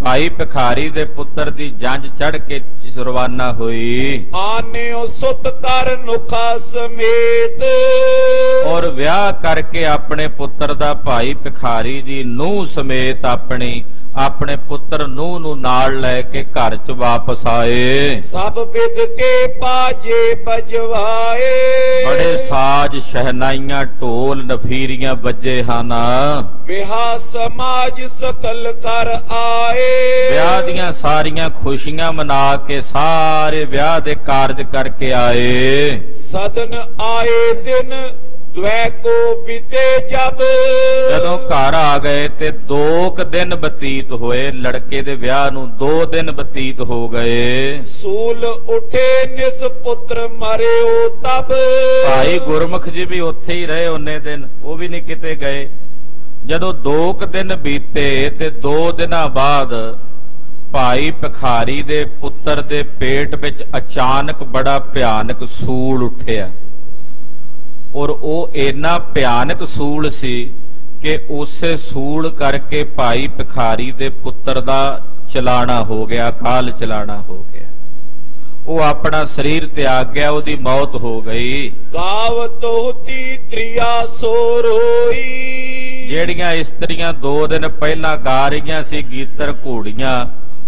ਭਾਈ ਭਿਖਾਰੀ ਦੇ ਪੁੱਤਰ ਦੀ ਜੰਝ ਚੜ ਕੇ ਰਵਾਨਾ ਹੋਈ। ਆਨਿਓ ਸੁਤ ਕਰ ਨੁਖਾ ਸਮੇਤ, ਔਰ ਵਿਆਹ ਕਰਕੇ ਆਪਣੇ ਪੁੱਤਰ ਦਾ ਭਾਈ ਭਿਖਾਰੀ ਜੀ ਨੂੰਹ ਸਮੇਤ ਆਪਣੇ ਪੁੱਤਰ ਨੂੰਹ ਨੂੰ ਨਾਲ ਲੈ ਕੇ ਘਰ ਚ ਵਾਪਸ ਆਏ। ਸਭ ਵਿਦ ਕੇ ਬਾਜੇ ਬਜਵਾਏ, ਬੜੇ ਸਾਜ਼, ਸ਼ਹਿਨਾਈਆਂ, ਢੋਲ, ਨਫੀਰੀਆਂ ਵੱਜੇ ਹਨ। ਵਿਆਹ ਸਮਾਜ ਸਕਲ ਕਰ ਆਏ, ਵਿਆਹ ਦੀਆਂ ਸਾਰੀਆਂ ਖੁਸ਼ੀਆਂ ਮਨਾ ਕੇ ਸਾਰੇ ਵਿਆਹ ਦੇ ਕਾਰਜ ਕਰਕੇ ਆਏ। ਸਦਨ ਆਏ ਦਿਨ ਦ્વੈ ਕੋ ਬੀਤੇ ਜਬ, ਜਦੋਂ ਘਰ ਆ ਗਏ ਤੇ 2 ਦਿਨ ਬਤੀਤ ਹੋਏ। ਲੜਕੇ ਦੇ ਵਿਆਹ ਨੂੰ 2 ਦਿਨ ਬਤੀਤ ਹੋ ਗਏ। ਸੂਲ ਉਠੇ ਨਿਸ ਪੁੱਤਰ ਮਰਿਓ ਤਬ, ਭਾਈ ਗੁਰਮੁਖ ਜੀ ਵੀ ਉੱਥੇ ਹੀ ਰਹੇ ਉਹਨੇ ਦਿਨ, ਉਹ ਵੀ ਨਹੀਂ ਕਿਤੇ ਗਏ। ਜਦੋਂ 2 ਦਿਨ ਬੀਤੇ ਤੇ 2 ਦਿਨਾਂ ਬਾਅਦ ਭਾਈ ਭਿਖਾਰੀ ਦੇ ਪੁੱਤਰ ਦੇ ਪੇਟ ਵਿੱਚ ਅਚਾਨਕ ਬੜਾ ਭਿਆਨਕ ਸੂਲ ਉੱਠਿਆ। ਔਰ ਉਹ ਇੰਨਾ ਭਿਆਨਕ ਸੂਲ ਸੀ ਕਿ ਉਸੇ ਸੂਲ ਕਰਕੇ ਭਾਈ ਭਿਖਾਰੀ ਦੇ ਪੁੱਤਰ ਦਾ ਚਲਾਣਾ ਹੋ ਗਿਆ, ਅਕਾਲ ਚਲਾਣਾ ਹੋ ਗਿਆ। ਉਹ ਆਪਣਾ ਸਰੀਰ ਤਿਆਗ ਗਿਆ, ਉਹਦੀ ਮੌਤ ਹੋ ਗਈ। ਗਾਵਤ ਹੋਤੀ ਤ੍ਰਿਆ ਸੋ ਰੋਈ, ਜਿਹੜੀਆਂ ਇਸਤਰੀਆਂ 2 ਦਿਨ ਪਹਿਲਾਂ ਗਾ ਰਹੀਆਂ ਸੀ ਗੀਤਰ ਘੋੜੀਆਂ,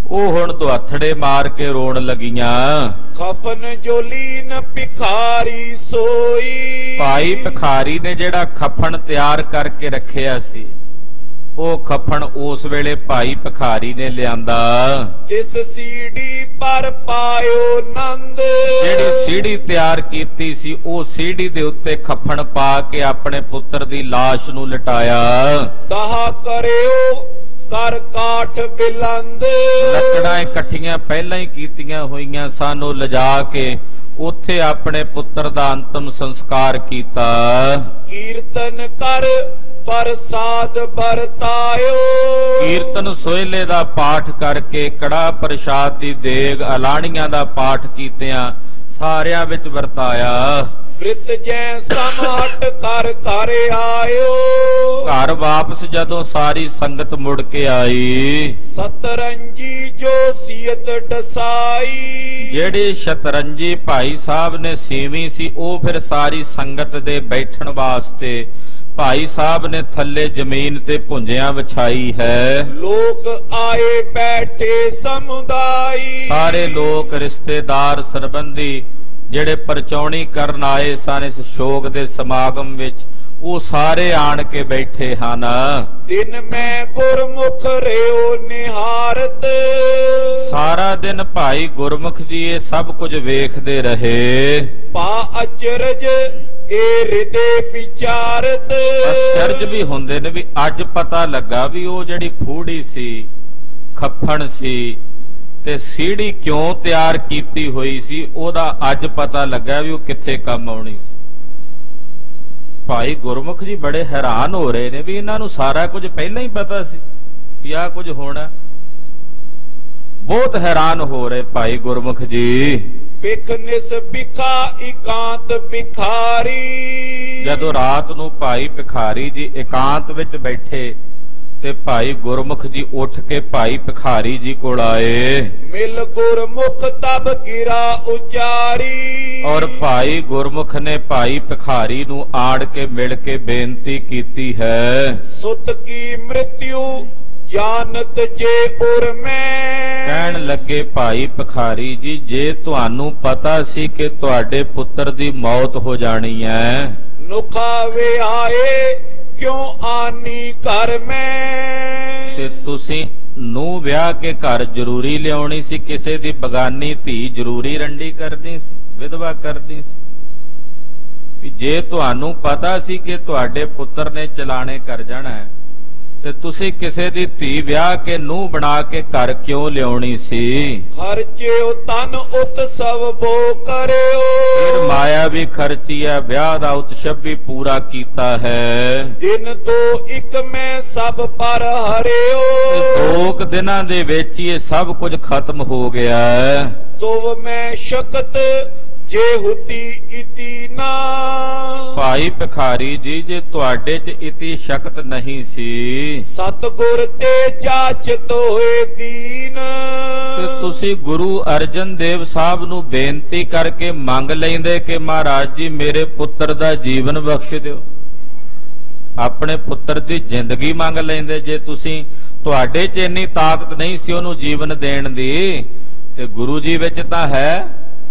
ਉਹ ਹੁਣ ਦੁਹੱਥੜੇ ਮਾਰ ਕੇ ਰੋਣ ਲੱਗੀਆਂ। ਖਫਨ ਜੋਲੀਨ ਭਿਖਾਰੀ ਸੋਈ, ਭਾਈ ਭਿਖਾਰੀ ਨੇ ਜਿਹੜਾ ਖਫਨ ਤਿਆਰ ਕਰਕੇ ਰੱਖਿਆ ਸੀ, ਉਹ ਖਫਨ ਉਸ ਵੇਲੇ ਭਾਈ ਭਿਖਾਰੀ ਨੇ ਲਿਆਂਦਾ। ਇਸ ਸੀੜੀ ਪਰ ਪਾਇਓ ਨੰਦ, ਜਿਹੜੀ ਸੀੜੀ ਤਿਆਰ ਕੀਤੀ ਸੀ ਉਹ ਸੀੜੀ ਦੇ ਉੱਤੇ ਖਫਨ ਪਾ ਕੇ ਆਪਣੇ ਪੁੱਤਰ ਦੀ ਲਾਸ਼ ਨੂੰ ਲਟਾਇਆ। ਤਾਹਾ ਕਰਿਓ ਕਰ ਕਾਠ ਬਿਲੰਦ, ਲੱਕੜਾਂ ਇਕੱਠੀਆਂ ਪਹਿਲਾਂ ਹੀ ਕੀਤੀਆਂ ਹੋਈਆਂ ਸਨ, ਉਹ ਲਿਜਾ ਕੇ ਉੱਥੇ ਆਪਣੇ ਪੁੱਤਰ ਦਾ ਅੰਤਮ ਸੰਸਕਾਰ ਕੀਤਾ। ਕੀਰਤਨ ਕਰ ਪ੍ਰਸਾਦ ਵਰਤਾਇਓ, ਕੀਰਤਨ ਸੋਹਿਲੇ ਦਾ ਪਾਠ ਕਰਕੇ ਕੜਾ ਪ੍ਰਸ਼ਾਦ ਦੀ ਦੇਗ ਅਲਾਣੀਆਂ ਦਾ ਪਾਠ ਕੀਤਿਆਂ ਸਾਰਿਆਂ ਵਿੱਚ ਵਰਤਾਇਆ। ਬ੍ਰਿਤ ਜੈ ਸਮਹਟ ਕਰ ਘਰ ਆਇਓ। ਘਰ ਵਾਪਸ ਜਦੋਂ ਸਾਰੀ ਸੰਗਤ ਮੁੜ ਕੇ ਆਈ, ਸਤਰੰਜੀ ਜੋ ਸੀਤ ਡਸਾਈ। ਜਿਹੜੇ ਸ਼ਤਰੰਜੀ ਭਾਈ ਸਾਹਿਬ ਨੇ ਸੀਵੀ ਸੀ, ਉਹ ਫਿਰ ਸਾਰੀ ਸੰਗਤ ਦੇ ਬੈਠਣ ਵਾਸਤੇ ਭਾਈ ਸਾਹਿਬ ਨੇ ਥੱਲੇ ਜ਼ਮੀਨ ਤੇ ਭੁੰਜਿਆਂ ਵਿਛਾਈ ਹੈ। ਲੋਕ ਆਏ ਬੈਠੇ ਸਮੁਦਾਈ। ਸਾਰੇ ਲੋਕ ਰਿਸ਼ਤੇਦਾਰ ਸਰਬੰਧੀ ਜਿਹੜੇ ਪਰਚੌਣੀ ਕਰਨ ਆਏ ਸਨ ਇਸ ਸ਼ੋਕ ਦੇ ਸਮਾਗਮ ਵਿੱਚ, ਉਹ ਸਾਰੇ ਆਣ ਕੇ ਬੈਠੇ ਹਨ। ਦਿਨ ਮੈਂ ਗੁਰਮੁਖ ਰਿਓ ਨਿਹਾਰਤ। ਸਾਰਾ ਦਿਨ ਭਾਈ ਗੁਰਮੁਖ ਜੀ ਇਹ ਸਭ ਕੁਝ ਵੇਖਦੇ ਰਹੇ। ਪਾ ਅਚਰਜ ਇਹ ਹਿਰਦੇ ਵਿਚਾਰਤ। ਅਚਰਜ ਵੀ ਹੁੰਦੇ ਨੇ ਵੀ ਅੱਜ ਪਤਾ ਲੱਗਾ ਵੀ ਉਹ ਜਿਹੜੀ ਫੂੜੀ ਸੀ, ਖੱਫਣ ਸੀ ਤੇ ਸੀੜੀ ਕਿਉਂ ਤਿਆਰ ਕੀਤੀ ਹੋਈ ਸੀ, ਉਹਦਾ ਅੱਜ ਪਤਾ ਲੱਗਾ ਵੀ ਉਹ ਕਿੱਥੇ ਕੰਮ ਆਉਣੀ ਸੀ। ਭਾਈ ਗੁਰਮੁਖ ਜੀ ਬੜੇ ਹੈਰਾਨ ਹੋ ਰਹੇ ਨੇ ਵੀ ਇਹਨਾਂ ਨੂੰ ਸਾਰਾ ਕੁਝ ਪਹਿਲਾਂ ਹੀ ਪਤਾ ਸੀ ਵੀ ਆਹ ਕੁਝ ਹੋਣਾ। ਬਹੁਤ ਹੈਰਾਨ ਹੋ ਰਹੇ ਭਾਈ ਗੁਰਮੁਖ ਜੀ। ਬਿਖ ਨਿਸ ਬਿਖਾ ਇਕਾਂਤ ਭਿਖਾਰੀ। ਜਦੋਂ ਰਾਤ ਨੂੰ ਭਾਈ ਭਿਖਾਰੀ ਜੀ ਇਕਾਂਤ ਵਿੱਚ ਬੈਠੇ ਤੇ ਭਾਈ ਗੁਰਮੁਖ ਜੀ ਉੱਠ ਕੇ ਭਾਈ ਭਿਖਾਰੀ ਜੀ ਕੋਲ ਆਏ। ਮਿਲ ਗੁਰਮੁਖ ਤਬ ਗਿਰਾ ਉਚਾਰੀ। ਔਰ ਭਾਈ ਗੁਰਮੁਖ ਨੇ ਭਾਈ ਭਿਖਾਰੀ ਨੂੰ ਆੜ ਕੇ ਮਿਲ ਕੇ ਬੇਨਤੀ ਕੀਤੀ ਹੈ। ਸੁਤ ਕੀ ਮ੍ਰਿਤਿਉ ਜਾਣਤ ਜੇ ਉਰ ਮੈਂ। ਕਹਿਣ ਲੱਗੇ ਭਾਈ ਭਿਖਾਰੀ ਜੀ, ਜੇ ਤੁਹਾਨੂੰ ਪਤਾ ਸੀ ਕਿ ਤੁਹਾਡੇ ਪੁੱਤਰ ਦੀ ਮੌਤ ਹੋ ਜਾਣੀ ਹੈ, ਨੁਖਾਵੇ ਆਏ ਕਿਉਂ ਆਨੀ ਘਰ ਮੈਂ। ਤੇ ਤੁਸੀਂ ਨੂੰ ਵਿਆਹ ਕੇ ਘਰ ਜ਼ਰੂਰੀ ਲਿਆਉਣੀ ਸੀ, ਕਿਸੇ ਦੀ ਬਗਾਨੀ ਧੀ ਜ਼ਰੂਰੀ ਰੰਡੀ ਕਰਨੀ ਸੀ, ਵਿਧਵਾ ਕਰਨੀ ਸੀ। ਵੀ ਜੇ ਤੁਹਾਨੂੰ ਪਤਾ ਸੀ ਕਿ ਤੁਹਾਡੇ ਪੁੱਤਰ ਨੇ ਚਲਾਣੇ ਕਰ ਜਾਣਾ ਹੈ, ਤੇ ਤੁਸੀਂ ਕਿਸੇ ਦੀ ਧੀ ਵਿਆਹ ਕੇ ਨੂੰਹ ਬਣਾ ਕੇ ਘਰ ਕਿਉਂ ਲਿਆਉਣੀ ਸੀ। ਖਰਚਿਓ ਤਨ ਉਤਸਵ ਬੋ ਕਰਿਓ। ਫਿਰ ਮਾਇਆ ਵੀ ਖਰਚੀ ਹੈ, ਵਿਆਹ ਦਾ ਉਤਸਵ ਵੀ ਪੂਰਾ ਕੀਤਾ ਹੈ। ਦਿਨ ਦੋ ਇੱਕ ਮੈਂ ਸਭ ਪਰ ਹਰਿਓ। 2 ਦਿਨਾਂ ਦੇ ਵਿੱਚ ਹੀ ਇਹ ਸਭ ਕੁਝ ਖਤਮ ਹੋ ਗਿਆ। ਤੋ ਮੈਂ ਸ਼ਕਤ ਜੇ ਹੁਤੀ ਇਤੀ ਨਾ। ਭਾਈ ਭਿਖਾਰੀ ਜੀ, ਜੇ ਤੁਹਾਡੇ 'ਚ ਇਤੀ ਸ਼ਕਤ ਨਹੀਂ ਸੀ, ਸਤਗੁਰ ਤੇ ਜਾਚਤ ਹੋਏ ਦੀਨ। ਤੇ ਤੁਸੀਂ ਗੁਰੂ ਅਰਜਨ ਦੇਵ ਸਾਹਿਬ ਨੂੰ ਬੇਨਤੀ ਕਰਕੇ ਮੰਗ ਲੈਂਦੇ ਕਿ ਮਹਾਰਾਜ ਜੀ ਮੇਰੇ ਪੁੱਤਰ ਦਾ ਜੀਵਨ ਬਖਸ਼ ਦਿਓ। ਆਪਣੇ ਪੁੱਤਰ ਦੀ ਜ਼ਿੰਦਗੀ ਮੰਗ ਲੈਂਦੇ। ਜੇ ਤੁਸੀਂ ਤੁਹਾਡੇ 'ਚ ਇੰਨੀ ਤਾਕਤ ਨਹੀਂ ਸੀ ਉਹਨੂੰ ਜੀਵਨ ਦੇਣ ਦੀ, ਤੇ ਗੁਰੂ ਜੀ ਵਿੱਚ ਤਾਂ ਹੈ,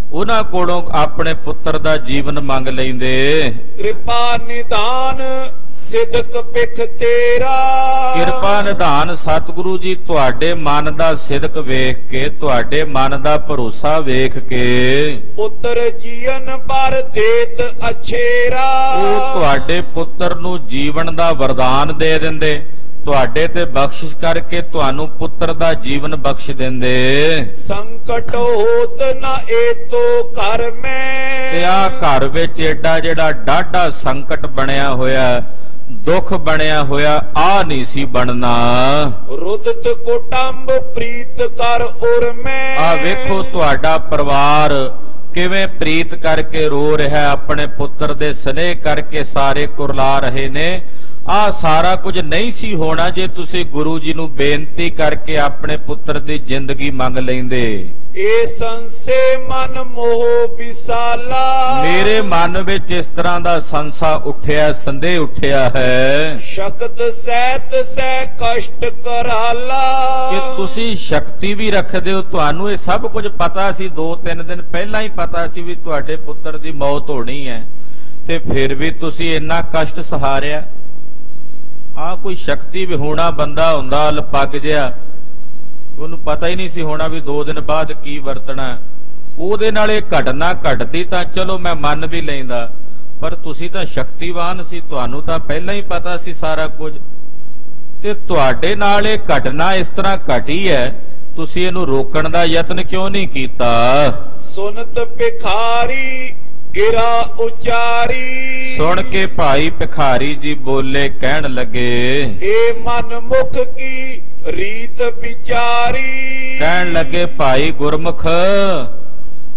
ਉਹਨਾਂ ਕੋਲੋਂ ਆਪਣੇ ਪੁੱਤਰ ਦਾ ਜੀਵਨ ਮੰਗ ਲੈਂਦੇ। ਕਿਰਪਾ ਨਿਧਾਨ ਸਿਦਕ ਪਿਖ ਤੇਰਾ। ਕਿਰਪਾ ਨਿਧਾਨ ਸਤਿਗੁਰੂ ਜੀ ਤੁਹਾਡੇ ਮਨ ਦਾ ਸਿਦਕ ਵੇਖ ਕੇ, ਤੁਹਾਡੇ ਮਨ ਦਾ ਭਰੋਸਾ ਵੇਖ ਕੇ ਪੁੱਤਰ ਜੀਵਨ ਪਰ ਦੇਤ ਅਛੇਰਾ। ਉਹ ਤੁਹਾਡੇ ਪੁੱਤਰ ਨੂੰ ਜੀਵਨ ਦਾ ਵਰਦਾਨ ਦੇ ਦਿੰਦੇ, ਤੁਹਾਡੇ ਤੇ ਬਖਸ਼ਿਸ਼ ਕਰਕੇ ਤੁਹਾਨੂੰ ਪੁੱਤਰ ਦਾ ਜੀਵਨ ਬਖਸ਼ ਦਿੰਦੇ। ਸੰਕਟ ਹੋਤ ਨਾ ਏਤੋ ਘਰ ਮੈਂ। ਤੇ ਆ ਘਰ ਵਿੱਚ ਏਡਾ ਜਿਹੜਾ ਡਾਢਾ ਸੰਕਟ ਬਣਿਆ ਹੋਇਆ, ਦੁੱਖ ਬਣਿਆ ਹੋਇਆ, ਆ ਨਹੀਂ ਸੀ ਬਣਨਾ। ਰੁਦਤ ਕੁਟੰਬ ਪ੍ਰੀਤ ਕਰ ਉਰ ਮੈਂ। ਆ ਵੇਖੋ ਤੁਹਾਡਾ ਪਰਿਵਾਰ ਕਿਵੇਂ ਪ੍ਰੀਤ ਕਰਕੇ ਰੋ ਰਿਹਾ, ਆਪਣੇ ਪੁੱਤਰ ਦੇ ਸਨੇਹ ਕਰਕੇ ਸਾਰੇ ਕੁਰਲਾ ਰਹੇ ਨੇ। ਆ ਸਾਰਾ ਕੁਝ ਨਹੀਂ ਸੀ ਹੋਣਾ ਜੇ ਤੁਸੀਂ ਗੁਰੂ ਜੀ ਨੂੰ ਬੇਨਤੀ ਕਰਕੇ ਆਪਣੇ ਪੁੱਤਰ ਦੀ ਜ਼ਿੰਦਗੀ ਮੰਗ ਲੈਂਦੇ। ਇਹ ਸੰਸੇ ਮਨ ਮੋਹ ਵਿਸਾਲਾ। ਮੇਰੇ ਮਨ ਵਿੱਚ ਇਸ ਤਰ੍ਹਾਂ ਦਾ ਸੰਸਾ ਉੱਠਿਆ, ਸੰਦੇਹ ਉੱਠਿਆ ਹੈ। ਸ਼ਕਤ ਸਹਿਤ ਸਹਿ ਕਸ਼ਟ ਕਰਾਲਾ। ਕਿ ਤੁਸੀਂ ਸ਼ਕਤੀ ਵੀ ਰੱਖਦੇ ਹੋ, ਤੁਹਾਨੂੰ ਇਹ ਸਭ ਕੁਝ ਪਤਾ ਸੀ, 2-3 ਦਿਨ ਪਹਿਲਾਂ ਹੀ ਪਤਾ ਸੀ ਵੀ ਤੁਹਾਡੇ ਪੁੱਤਰ ਦੀ ਮੌਤ ਹੋਣੀ ਹੈ, ਤੇ ਫਿਰ ਵੀ ਤੁਸੀਂ ਇੰਨਾ ਕਸ਼ਟ ਸਹਾਰਿਆ। ਆ ਕੋਈ ਸ਼ਕਤੀ ਵਿਹੂਣਾ ਬੰਦਾ ਹੁੰਦਾ ਲਪੱਗ ਜਿਹਾ, ਉਹਨੂੰ ਪਤਾ ਹੀ ਨਹੀਂ ਸੀ ਹੋਣਾ ਵੀ 2 ਦਿਨ ਬਾਅਦ ਕੀ ਵਰਤਣਾ। ਉਹਦੇ ਨਾਲ ਇਹ ਘਟਨਾ ਘਟਦੀ ਤਾਂ ਚਲੋ ਮੈਂ ਮੰਨ ਵੀ ਲੈਂਦਾ, ਪਰ ਤੁਸੀਂ ਤਾਂ ਸ਼ਕਤੀਵਾਨ ਸੀ, ਤੁਹਾਨੂੰ ਤਾਂ ਪਹਿਲਾਂ ਹੀ ਪਤਾ ਸੀ ਸਾਰਾ ਕੁਝ, ਤੇ ਤੁਹਾਡੇ ਨਾਲ ਇਹ ਘਟਨਾ ਇਸ ਤਰ੍ਹਾਂ ਘਟੀ ਹੈ, ਤੁਸੀਂ ਇਹਨੂੰ ਰੋਕਣ ਦਾ ਯਤਨ ਕਿਉਂ ਨਹੀਂ ਕੀਤਾ। ਸੁਨਤ ਭਿਖਾਰੀ ਗਿਰਾ ਉਚਾਰੀ। ਸੁਣ ਕੇ ਭਾਈ ਭਿਖਾਰੀ ਜੀ ਬੋਲੇ, ਕਹਿਣ ਲੱਗੇ, ਇਹ ਮਨ ਮੁਖ ਕੀ ਰੀਤ ਵਿਚਾਰੀ। ਕਹਿਣ ਲੱਗੇ ਭਾਈ ਗੁਰਮੁਖ,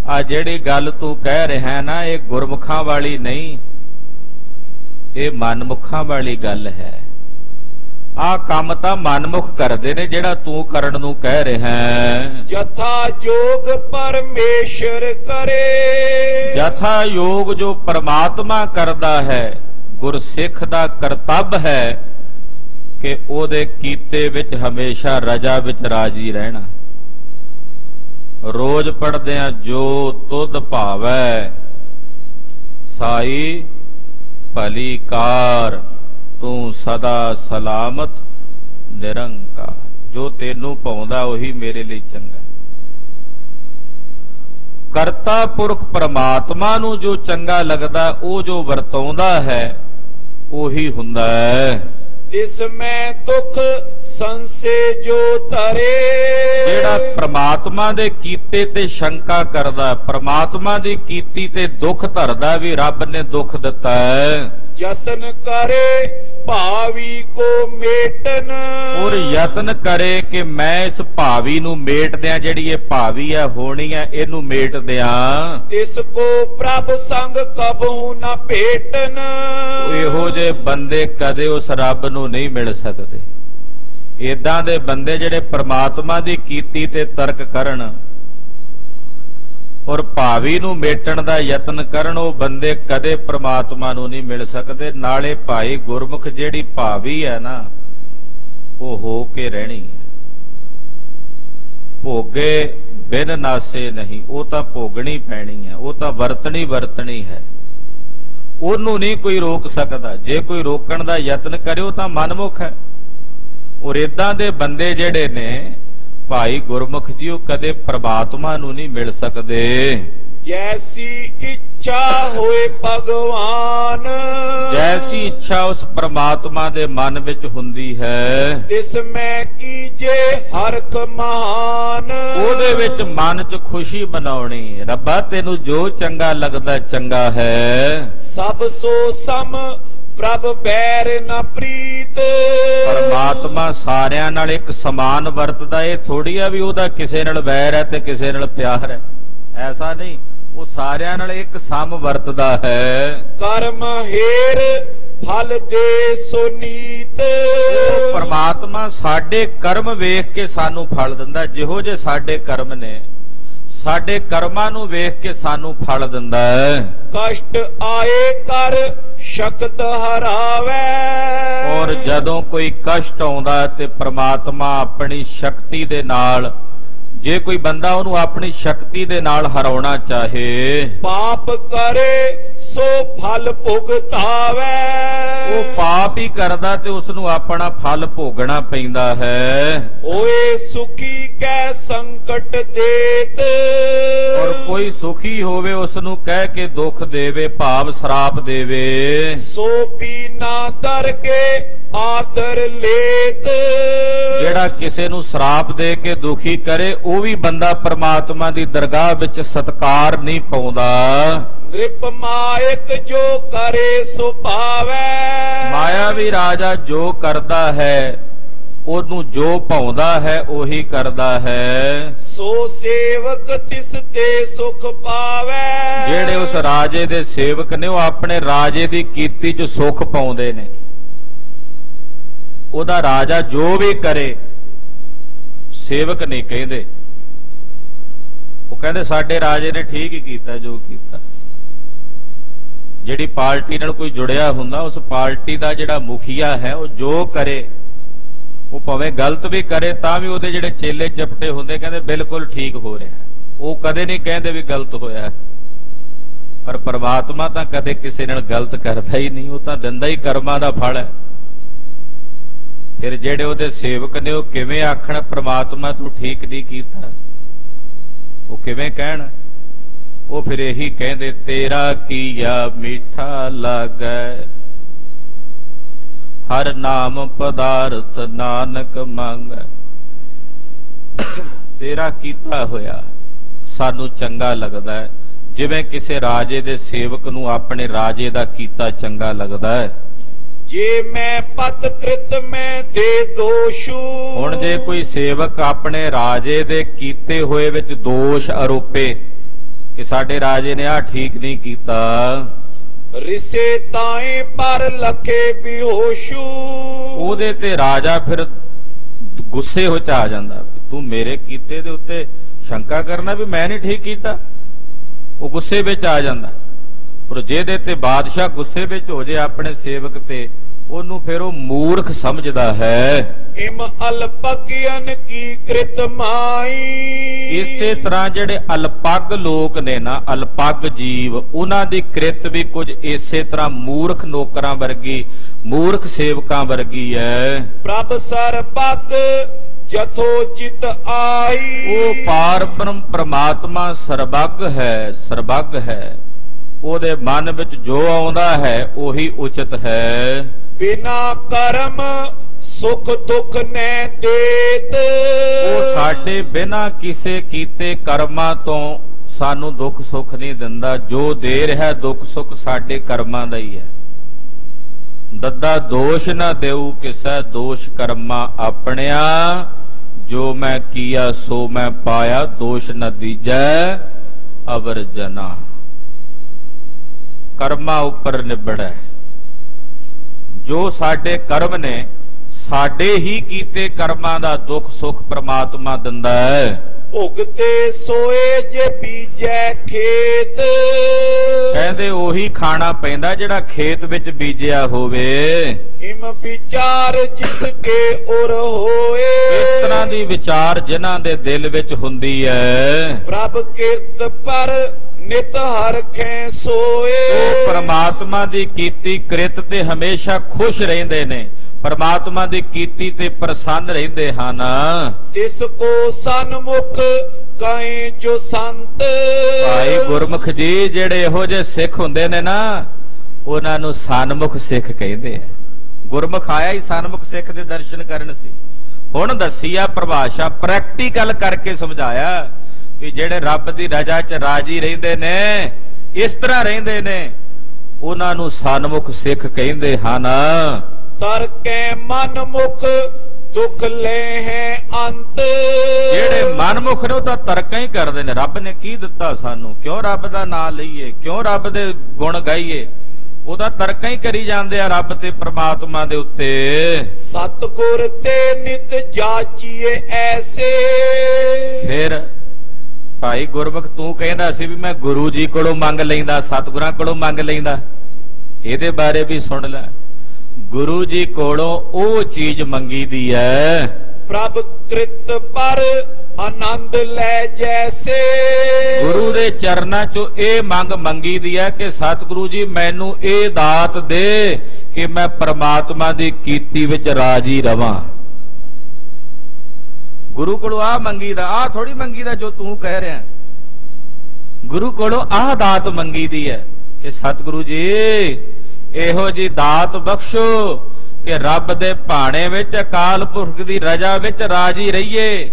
ਆ ਜਿਹੜੀ ਗੱਲ ਤੂੰ ਕਹਿ ਰਿਹਾ ਨਾ, ਇਹ ਗੁਰਮੁਖਾਂ ਵਾਲੀ ਨਹੀਂ, ਇਹ ਮਨਮੁਖਾਂ ਵਾਲੀ ਗੱਲ ਹੈ। ਆ ਕੰਮ ਤਾਂ ਮਨਮੁਖ ਕਰਦੇ ਨੇ, ਜਿਹੜਾ ਤੂੰ ਕਰਨ ਨੂੰ ਕਹਿ ਰਿਹਾ ਹੈ। ਜਥਾ ਯੋਗ ਪਰਮੇਸ਼ਰ ਕਰੇ, ਜਥਾ ਯੋਗ ਜੋ ਪਰਮਾਤਮਾ ਕਰਦਾ ਹੈ, ਗੁਰਸਿੱਖ ਦਾ ਕਰਤੱਵ ਹੈ ਕਿ ਉਹਦੇ ਕੀਤੇ ਵਿੱਚ ਹਮੇਸ਼ਾ ਰਜਾ ਵਿੱਚ ਰਾਜੀ ਰਹਿਣਾ। ਰੋਜ਼ ਪੜ੍ਹਦੇ ਆ, ਜੋ ਤੁਧ ਭਾਵੈ ਸਾਈ ਭਲੀ ਕਾਰ, ਤੂੰ ਸਦਾ ਸਲਾਮਤ ਨਿਰੰਕਾਰ। ਜੋ ਤੈਨੂੰ ਪਾਉਂਦਾ ਉਹੀ ਮੇਰੇ ਲਈ ਚੰਗਾ। ਕਰਤਾ ਪੁਰਖ ਪਰਮਾਤਮਾ ਨੂੰ ਜੋ ਚੰਗਾ ਲੱਗਦਾ, ਉਹ ਜੋ ਵਰਤਾਉਂਦਾ ਹੈ ਉਹੀ ਹੁੰਦਾ ਹੈ। ਤਿਸ ਮੈਂ ਦੁਖ ਸੰਸੇ ਜੋ ਤਰੇ, ਜਿਹੜਾ ਪ੍ਰਮਾਤਮਾ ਦੇ ਕੀਤੇ ਤੇ ਸ਼ੰਕਾ ਕਰਦਾ, ਪ੍ਰਮਾਤਮਾ ਦੀ ਕੀਤੀ ਤੇ ਦੁੱਖ ਧਰਦਾ ਵੀ ਰੱਬ ਨੇ ਦੁੱਖ ਦਿੱਤਾ ਹੈ। ਯਤਨ ਕਰੇ ਭਾਵੀ ਕੋ ਮੇਟਨ, ਔਰ ਯਤਨ ਕਰੇ ਕਿ ਮੈਂ ਇਸ ਭਾਵੀ ਨੂੰ ਮੇਟ ਦਿਆਂ, ਜਿਹੜੀ ਇਹ ਭਾਵੀ ਹੈ ਹੋਣੀ ਹੈ ਇਹਨੂੰ ਮੇਟ ਦਿਆਂ। ਤਿਸ ਕੋ ਪ੍ਰਭ ਸੰਗ ਕਬਹੂ ਨਾ ਭੇਟਨ, ਇਹੋ ਜਿਹੇ ਬੰਦੇ ਕਦੇ ਉਸ ਰੱਬ ਨੂੰ ਨਹੀਂ ਮਿਲ ਸਕਦੇ। ਏਦਾਂ ਦੇ ਬੰਦੇ ਜਿਹੜੇ ਪ੍ਰਮਾਤਮਾ ਦੀ ਕੀਤੀ ਤੇ ਤਰਕ ਕਰਨ ਔਰ ਭਾਵੀ ਨੂੰ ਮੇਟਣ ਦਾ ਯਤਨ ਕਰਨ, ਉਹ ਬੰਦੇ ਕਦੇ ਪ੍ਰਮਾਤਮਾ ਨੂੰ ਨਹੀਂ ਮਿਲ ਸਕਦੇ। ਨਾਲੇ ਭਾਈ ਗੁਰਮੁਖ ਜਿਹੜੀ ਭਾਵੀ ਹੈ ਨਾ, ਉਹ ਹੋ ਕੇ ਰਹਿਣੀ ਹੈ। ਭੋਗੇ ਬਿਨ ਨਾਸੇ ਨਹੀਂ, ਉਹ ਤਾਂ ਭੋਗਣੀ ਪੈਣੀ ਹੈ, ਉਹ ਤਾਂ ਵਰਤਣੀ ਹੈ। ਉਹਨੂੰ ਨਹੀਂ ਕੋਈ ਰੋਕ ਸਕਦਾ। ਜੇ ਕੋਈ ਰੋਕਣ ਦਾ ਯਤਨ ਕਰੇ ਉਹ ਤਾਂ ਮਨਮੁਖ ਹੈ। ਔਰ ਏਦਾਂ ਦੇ ਬੰਦੇ ਜਿਹੜੇ ਨੇ ਭਾਈ ਗੁਰਮੁਖ ਜੀ, ਉਹ ਕਦੇ ਪ੍ਰਮਾਤਮਾ ਨੂੰ ਨਹੀਂ ਮਿਲ ਸਕਦੇ। ਜੈਸੀ ਇੱਛਾ ਹੋਏ ਭਗਵਾਨ, ਜੈਸੀ ਇੱਛਾ ਉਸ ਪ੍ਰਮਾਤਮਾ ਦੇ ਮਨ ਵਿੱਚ ਹੁੰਦੀ ਹੈ, ਤਿਸ ਮੈਂ ਕੀਜੇ ਹਰਖ ਮਹਾਨ। ਉਹਦੇ ਵਿੱਚ ਮਨ 'ਚ ਖੁਸ਼ੀ ਮਨਾਉਣੀ। ਰੱਬਾ ਤੈਨੂੰ ਜੋ ਚੰਗਾ ਲੱਗਦਾ ਚੰਗਾ ਹੈ। ਸਭ ਸੋ ਸਮ ਪ੍ਰਭ ਬੈਰ ਨਾ ਪ੍ਰੀਤ, ਪਰਮਾਤਮਾ ਸਾਰਿਆਂ ਨਾਲ ਇੱਕ ਸਮਾਨ ਵਰਤਦਾ। ਇਹ ਥੋੜੀ ਆ ਵੀ ਉਹਦਾ ਕਿਸੇ ਨਾਲ ਵੈਰ ਹੈ ਤੇ ਕਿਸੇ ਨਾਲ ਪਿਆਰ ਹੈ, ਐਸਾ ਨਹੀਂ। ਉਹ ਸਾਰਿਆਂ ਨਾਲ ਇੱਕ ਸਮ ਵਰਤਦਾ ਹੈ। ਕਰਮ ਹੇਰ ਫਲ ਦੇ ਸੋ ਨੀਤ, ਪਰਮਾਤਮਾ ਸਾਡੇ ਕਰਮ ਵੇਖ ਕੇ ਸਾਨੂੰ ਫਲ ਦਿੰਦਾ। ਜਿਹੋ ਜੇ ਸਾਡੇ ਕਰਮ ਨੇ, ਸਾਡੇ ਕਰਮਾਂ ਨੂੰ ਵੇਖ ਕੇ ਸਾਨੂੰ ਫਲ ਦਿੰਦਾ ਹੈ। ਕਸ਼ਟ ਆਏ ਕਰ ਸ਼ਕਤ ਹਰਾਵੇ, ਔਰ ਜਦੋਂ ਕੋਈ ਕਸ਼ਟ ਆਉਂਦਾ ਤੇ ਪ੍ਰਮਾਤਮਾ ਆਪਣੀ ਸ਼ਕਤੀ ਦੇ ਨਾਲ, ਜੇ ਕੋਈ ਬੰਦਾ ਉਹਨੂੰ ਆਪਣੀ ਸ਼ਕਤੀ ਦੇ ਨਾਲ ਹਰਾਉਣਾ ਚਾਹੇ, ਪਾਪ ਕਰੇ ਸੋ ਫਲ ਭੁਗਤਾਵੇ, ਉਹ ਪਾਪ ਹੀ ਕਰਦਾ ਤੇ ਉਸ ਨੂੰ ਆਪਣਾ ਫਲ ਭੋਗਣਾ ਪੈਂਦਾ ਹੈ। ਓਏ ਸੁਖੀ ਕੈ ਸੰਕਟ ਦੇਤ, ਔਰ ਕੋਈ ਸੁਖੀ ਹੋਵੇ ਉਸ ਨੂੰ ਕਹਿ ਕੇ ਦੁੱਖ ਦੇਵੇ, ਭਾਵ ਸ਼ਰਾਪ ਦੇਵੇ। ਸੋ ਪੀਨਾ ਦਰ ਕੇ ਆਦਰ ਲੇਤ, ਜਿਹੜਾ ਕਿਸੇ ਨੂੰ ਸ਼ਰਾਪ ਦੇ ਕੇ ਦੁਖੀ ਕਰੇ, ਉਹ ਵੀ ਬੰਦਾ ਪ੍ਰਮਾਤਮਾ ਦੀ ਦਰਗਾਹ ਵਿੱਚ ਸਤਕਾਰ ਨਹੀਂ ਪਾਉਂਦਾ। ਨਿਰਪ ਮਾਇਕ ਜੋ ਕਰੇ ਸੋ ਪਾਵੇ, ਮਾਇਆ ਵੀ ਰਾਜਾ ਜੋ ਕਰਦਾ ਹੈ, ਉਹਨੂੰ ਜੋ ਭਾਉਂਦਾ ਹੈ ਉਹੀ ਕਰਦਾ ਹੈ। ਸੋ ਸੇਵਕ ਤਿਸ ਤੇ ਸੁਖ ਪਾਵੇ, ਜਿਹੜੇ ਉਸ ਰਾਜੇ ਦੇ ਸੇਵਕ ਨੇ, ਉਹ ਆਪਣੇ ਰਾਜੇ ਦੀ ਕੀਤੀ 'ਚ ਸੁਖ ਪਾਉਂਦੇ ਨੇ। ਉਹਦਾ ਰਾਜਾ ਜੋ ਵੀ ਕਰੇ, ਸੇਵਕ ਨਹੀਂ ਕਹਿੰਦੇ। ਉਹ ਕਹਿੰਦੇ ਸਾਡੇ ਰਾਜੇ ਨੇ ਠੀਕ ਹੀ ਕੀਤਾ ਜੋ ਕੀਤਾ। ਜਿਹੜੀ ਪਾਰਟੀ ਨਾਲ ਕੋਈ ਜੁੜਿਆ ਹੁੰਦਾ, ਉਸ ਪਾਰਟੀ ਦਾ ਜਿਹੜਾ ਮੁਖੀਆ ਹੈ, ਉਹ ਜੋ ਕਰੇ, ਉਹ ਭਾਵੇਂ ਗਲਤ ਵੀ ਕਰੇ ਤਾਂ ਵੀ ਉਹਦੇ ਜਿਹੜੇ ਚੇਲੇ ਚਪਟੇ ਹੁੰਦੇ ਕਹਿੰਦੇ ਬਿਲਕੁਲ ਠੀਕ ਹੋ ਰਿਹਾ। ਉਹ ਕਦੇ ਨਹੀਂ ਕਹਿੰਦੇ ਵੀ ਗਲਤ ਹੋਇਆ। ਪਰ ਪਰਮਾਤਮਾ ਤਾਂ ਕਦੇ ਕਿਸੇ ਨਾਲ ਗਲਤ ਕਰਦਾ ਹੀ ਨਹੀਂ, ਉਹ ਤਾਂ ਦਿੰਦਾ ਹੀ ਕਰਮਾਂ ਦਾ ਫਲ ਹੈ। ਫਿਰ ਜਿਹੜੇ ਉਹਦੇ ਸੇਵਕ ਨੇ, ਉਹ ਕਿਵੇਂ ਆਖਣ ਪ੍ਰਮਾਤਮਾ ਤੂੰ ਠੀਕ ਨਹੀਂ ਕੀਤਾ? ਉਹ ਕਿਵੇਂ ਕਹਿਣ? ਉਹ ਫਿਰ ਇਹੀ ਕਹਿੰਦੇ, ਤੇਰਾ ਕੀਆ ਮਿੱਠਾ ਲਾਗੈ, ਹਰ ਨਾਮ ਪਦਾਰਥ ਨਾਨਕ ਮੰਗੈ। ਤੇਰਾ ਕੀਤਾ ਹੋਇਆ ਸਾਨੂੰ ਚੰਗਾ ਲੱਗਦਾ ਹੈ, ਜਿਵੇਂ ਕਿਸੇ ਰਾਜੇ ਦੇ ਸੇਵਕ ਨੂੰ ਆਪਣੇ ਰਾਜੇ ਦਾ ਕੀਤਾ ਚੰਗਾ ਲੱਗਦਾ ਹੈ। ਜੇ ਮੈਂ ਪਤ ਕ੍ਰਿਤ ਮੈਂ ਦੇ ਦੋਸ਼ੂ, ਹੁਣ ਜੇ ਕੋਈ ਸੇਵਕ ਆਪਣੇ ਰਾਜੇ ਦੇ ਕੀਤੇ ਹੋਏ ਵਿੱਚ ਦੋਸ਼ ਆਰੋਪੇ ਕਿ ਸਾਡੇ ਰਾਜੇ ਨੇ ਆ ਠੀਕ ਨਹੀਂ ਕੀਤਾ। ਰਿਸੇ ਤਾਏ ਪਰ ਲਖੇ ਬਿਹੋਸ਼ੂ। ਉਹਦੇ ਤੇ ਰਾਜਾ ਫਿਰ ਗੁੱਸੇ ਹੋ ਚ ਆ ਜਾਂਦਾ, ਤੂੰ ਮੇਰੇ ਕੀਤੇ ਦੇ ਉੱਤੇ ਸ਼ੰਕਾ ਕਰਨਾ ਵੀ ਮੈਂ ਨਹੀਂ ਠੀਕ ਕੀਤਾ। ਉਹ ਗੁੱਸੇ ਵਿੱਚ ਆ ਜਾਂਦਾ। ਪਰ ਜਿਹਦੇ ਤੇ ਬਾਦਸ਼ਾਹ ਗੁੱਸੇ ਵਿੱਚ ਹੋ ਜੇ ਆਪਣੇ ਸੇਵਕ ਤੇ, ਉਹਨੂੰ ਫਿਰ ਉਹ ਮੂਰਖ ਸਮਝਦਾ ਹੈ। ਇਮ ਅਲਪਗਿਆਨ ਕੀ ਕ੍ਰਿਤ ਮਾਈ। ਇਸੇ ਤਰ੍ਹਾਂ ਜਿਹੜੇ ਅਲਪੱਗ ਲੋਕ ਨੇ ਨਾ, ਅਲਪੱਗ ਜੀਵ, ਉਹਨਾਂ ਦੀ ਕ੍ਰਿਤ ਵੀ ਕੁਝ ਇਸੇ ਤਰ੍ਹਾਂ ਮੂਰਖ ਨੌਕਰਾਂ ਵਰਗੀ, ਮੂਰਖ ਸੇਵਕਾਂ ਵਰਗੀ ਹੈ। ਪ੍ਰਭ ਸਰਬੱਗ ਜਥੋ ਚਿਤ ਆਈ। ਉਹ ਪਾਰ ਬ੍ਰਹਮ ਪ੍ਰਮਾਤਮਾ ਸਰਬੱਗ ਹੈ, ਸਰਬੱਗ ਹੈ। ਉਹਦੇ ਮਨ ਵਿੱਚ ਜੋ ਆਉਂਦਾ ਹੈ ਉਹੀ ਉਚਿਤ ਹੈ। ਬਿਨਾ ਕਰਮ ਸੁਖ ਦੁਖ ਨੈ ਦੇਤ। ਉਹ ਸਾਡੇ ਬਿਨਾ ਕਿਸੇ ਕੀਤੇ ਕਰਮਾਂ ਤੋਂ ਸਾਨੂੰ ਦੁੱਖ ਸੁੱਖ ਨਹੀਂ ਦਿੰਦਾ। ਜੋ ਦੇ ਰਿਹਾ ਦੁੱਖ ਸੁੱਖ ਸਾਡੇ ਕਰਮਾਂ ਦਾ ਹੀ ਹੈ। ਦੱਦਾ ਦੋਸ਼ ਨਾ ਦੇਉ ਕਿਸੈ, ਦੋਸ਼ ਕਰਮਾਂ ਆਪਣਿਆ। ਜੋ ਮੈਂ ਕੀਆ ਸੋ ਮੈਂ ਪਾਇਆ, ਦੋਸ਼ ਨ ਦੀਜੈ ਅਵਰ ਜਨਾ। ਕਰਮਾਂ ਉੱਪਰ ਨਿਬੜੈ। ਜੋ ਸਾਡੇ ਕਰਮ ਨੇ, ਸਾਡੇ ਹੀ ਕੀਤੇ ਕਰਮਾਂ ਦਾ ਦੁੱਖ ਸੁੱਖ ਪ੍ਰਮਾਤਮਾ ਦਿੰਦਾ ਹੈ। ਭੁਗਤੇ ਸੋਏ ਜੇ ਬੀਜੈ ਖੇਤ। ਕਹਿੰਦੇ ਉਹੀ ਖਾਣਾ ਪੈਂਦਾ ਜਿਹੜਾ ਖੇਤ ਵਿੱਚ ਬੀਜਿਆ ਹੋਵੇ। ਇਮ ਵਿਚਾਰ ਜਿਸ ਕੇ ਉਰ ਹੋਏ। ਇਸ ਤਰ੍ਹਾਂ ਦੀ ਵਿਚਾਰ ਜਿਨ੍ਹਾਂ ਦੇ ਦਿਲ ਵਿੱਚ ਹੁੰਦੀ ਹੈ। ਪ੍ਰਭ ਕਿਰਤ ਪਰ ਨਿਤ ਹਰਖੈ ਸੋਏ। ਉਹ ਪ੍ਰਮਾਤਮਾ ਦੀ ਕੀਤੀ ਕ੍ਰਿਤ ਤੇ ਹਮੇਸ਼ਾ ਖੁਸ਼ ਰਹਿੰਦੇ ਨੇ, ਪ੍ਰਮਾਤਮਾ ਦੀ ਕੀਤੀ ਤੇ ਪ੍ਰਸੰਨ ਰਹਿੰਦੇ ਹਨ। ਤਿਸ ਕੋ ਸਨਮੁਖ ਕਹੇ ਜੋ ਸੰਤ। ਭਾਈ ਗੁਰਮੁਖ ਜੀ, ਜਿਹੜੇ ਇਹੋ ਜਿਹੇ ਸਿੱਖ ਹੁੰਦੇ ਨੇ ਨਾ, ਉਹਨਾਂ ਨੂੰ ਸਨਮੁਖ ਸਿੱਖ ਕਹਿੰਦੇ ਆ। ਗੁਰਮੁਖ ਆਇਆ ਹੀ ਸਨਮੁਖ ਸਿੱਖ ਦੇ ਦਰਸ਼ਨ ਕਰਨ ਸੀ। ਹੁਣ ਦੱਸੀ ਆ ਪਰਿਭਾਸ਼ਾ, ਪ੍ਰੈਕਟੀਕਲ ਕਰਕੇ ਸਮਝਾਇਆ ਕਿ ਜਿਹੜੇ ਰੱਬ ਦੀ ਰਜ਼ਾ 'ਚ ਰਾਜੀ ਰਹਿੰਦੇ ਨੇ, ਇਸ ਤਰ੍ਹਾਂ ਰਹਿੰਦੇ ਨੇ, ਉਹਨਾਂ ਨੂੰ ਸਨਮੁਖ ਸਿੱਖ ਕਹਿੰਦੇ ਹਨ। ਤਰਕੈ ਮਨ ਮੁਖ ਦੁੱਖ ਲੈ ਹੈ ਅੰਤ। ਜਿਹੜੇ ਮਨਮੁਖ ਨੇ ਉਹ ਤਾਂ ਤਰਕਾਂ ਹੀ ਕਰਦੇ ਨੇ। ਰੱਬ ਨੇ ਕੀ ਦਿੱਤਾ ਸਾਨੂੰ, ਕਿਉਂ ਰੱਬ ਦਾ ਨਾਮ ਲਈਏ, ਕਿਉਂ ਰੱਬ ਦੇ ਗੁਣ ਗਾਈਏ, ਉਹਦਾ ਤਰਕਾਂ ਹੀ ਕਰੀ ਜਾਂਦੇ ਆ ਰੱਬ ਤੇ ਪ੍ਰਮਾਤਮਾ ਦੇ ਉੱਤੇ। ਸਤਿਗੁਰ ਤੇ ਨਿਤ ਜਾਚੀਏ ਐਸੇ। ਫਿਰ ਭਾਈ ਗੁਰਮੁਖ, ਤੂੰ ਕਹਿੰਦਾ ਸੀ ਵੀ ਮੈਂ ਗੁਰੂ ਜੀ ਕੋਲੋਂ ਮੰਗ ਲੈਂਦਾ, ਸਤਿਗੁਰਾਂ ਕੋਲੋਂ ਮੰਗ ਲੈਂਦਾ। ਇਹਦੇ ਬਾਰੇ ਵੀ ਸੁਣ ਲੈ। ਗੁਰੂ ਜੀ ਕੋਲੋਂ ਉਹ ਚੀਜ਼ ਮੰਗੀ ਦੀ ਹੈ। ਪ੍ਰਭ ਕ੍ਰਿਤ ਪਰ ਆਨੰਦ ਲੈ ਜੈਸੇ। ਗੁਰੂ ਦੇ ਚਰਨਾਂ 'ਚੋਂ ਇਹ ਮੰਗ ਮੰਗੀ ਦੀ ਹੈ ਕਿ ਸਤਿਗੁਰੂ ਜੀ ਮੈਨੂੰ ਇਹ ਦਾਤ ਦੇ ਕਿ ਮੈਂ ਪ੍ਰਮਾਤਮਾ ਦੀ ਕੀਤੀ ਵਿੱਚ ਰਾਜੀ ਰਵਾਂ। ਗੁਰੂ ਕੋਲੋਂ ਆ ਮੰਗੀ ਦਾ, ਆ ਥੋੜੀ ਮੰਗੀ ਦਾ ਜੋ ਤੂੰ ਕਹਿ ਰਿਹਾ। ਗੁਰੂ ਕੋਲੋਂ ਆਹ ਦਾਤ ਮੰਗੀ ਦੀ ਹੈ ਕਿ ਸਤਿਗੁਰੂ ਜੀ ਇਹੋ ਜੀ ਦਾਤ ਬਖਸ਼ੋ ਕਿ ਰੱਬ ਦੇ ਭਾਣੇ ਵਿੱਚ, ਅਕਾਲ ਪੁਰਖ ਦੀ ਰਜ਼ਾ ਵਿੱਚ ਰਾਜੀ ਰਹੀਏ,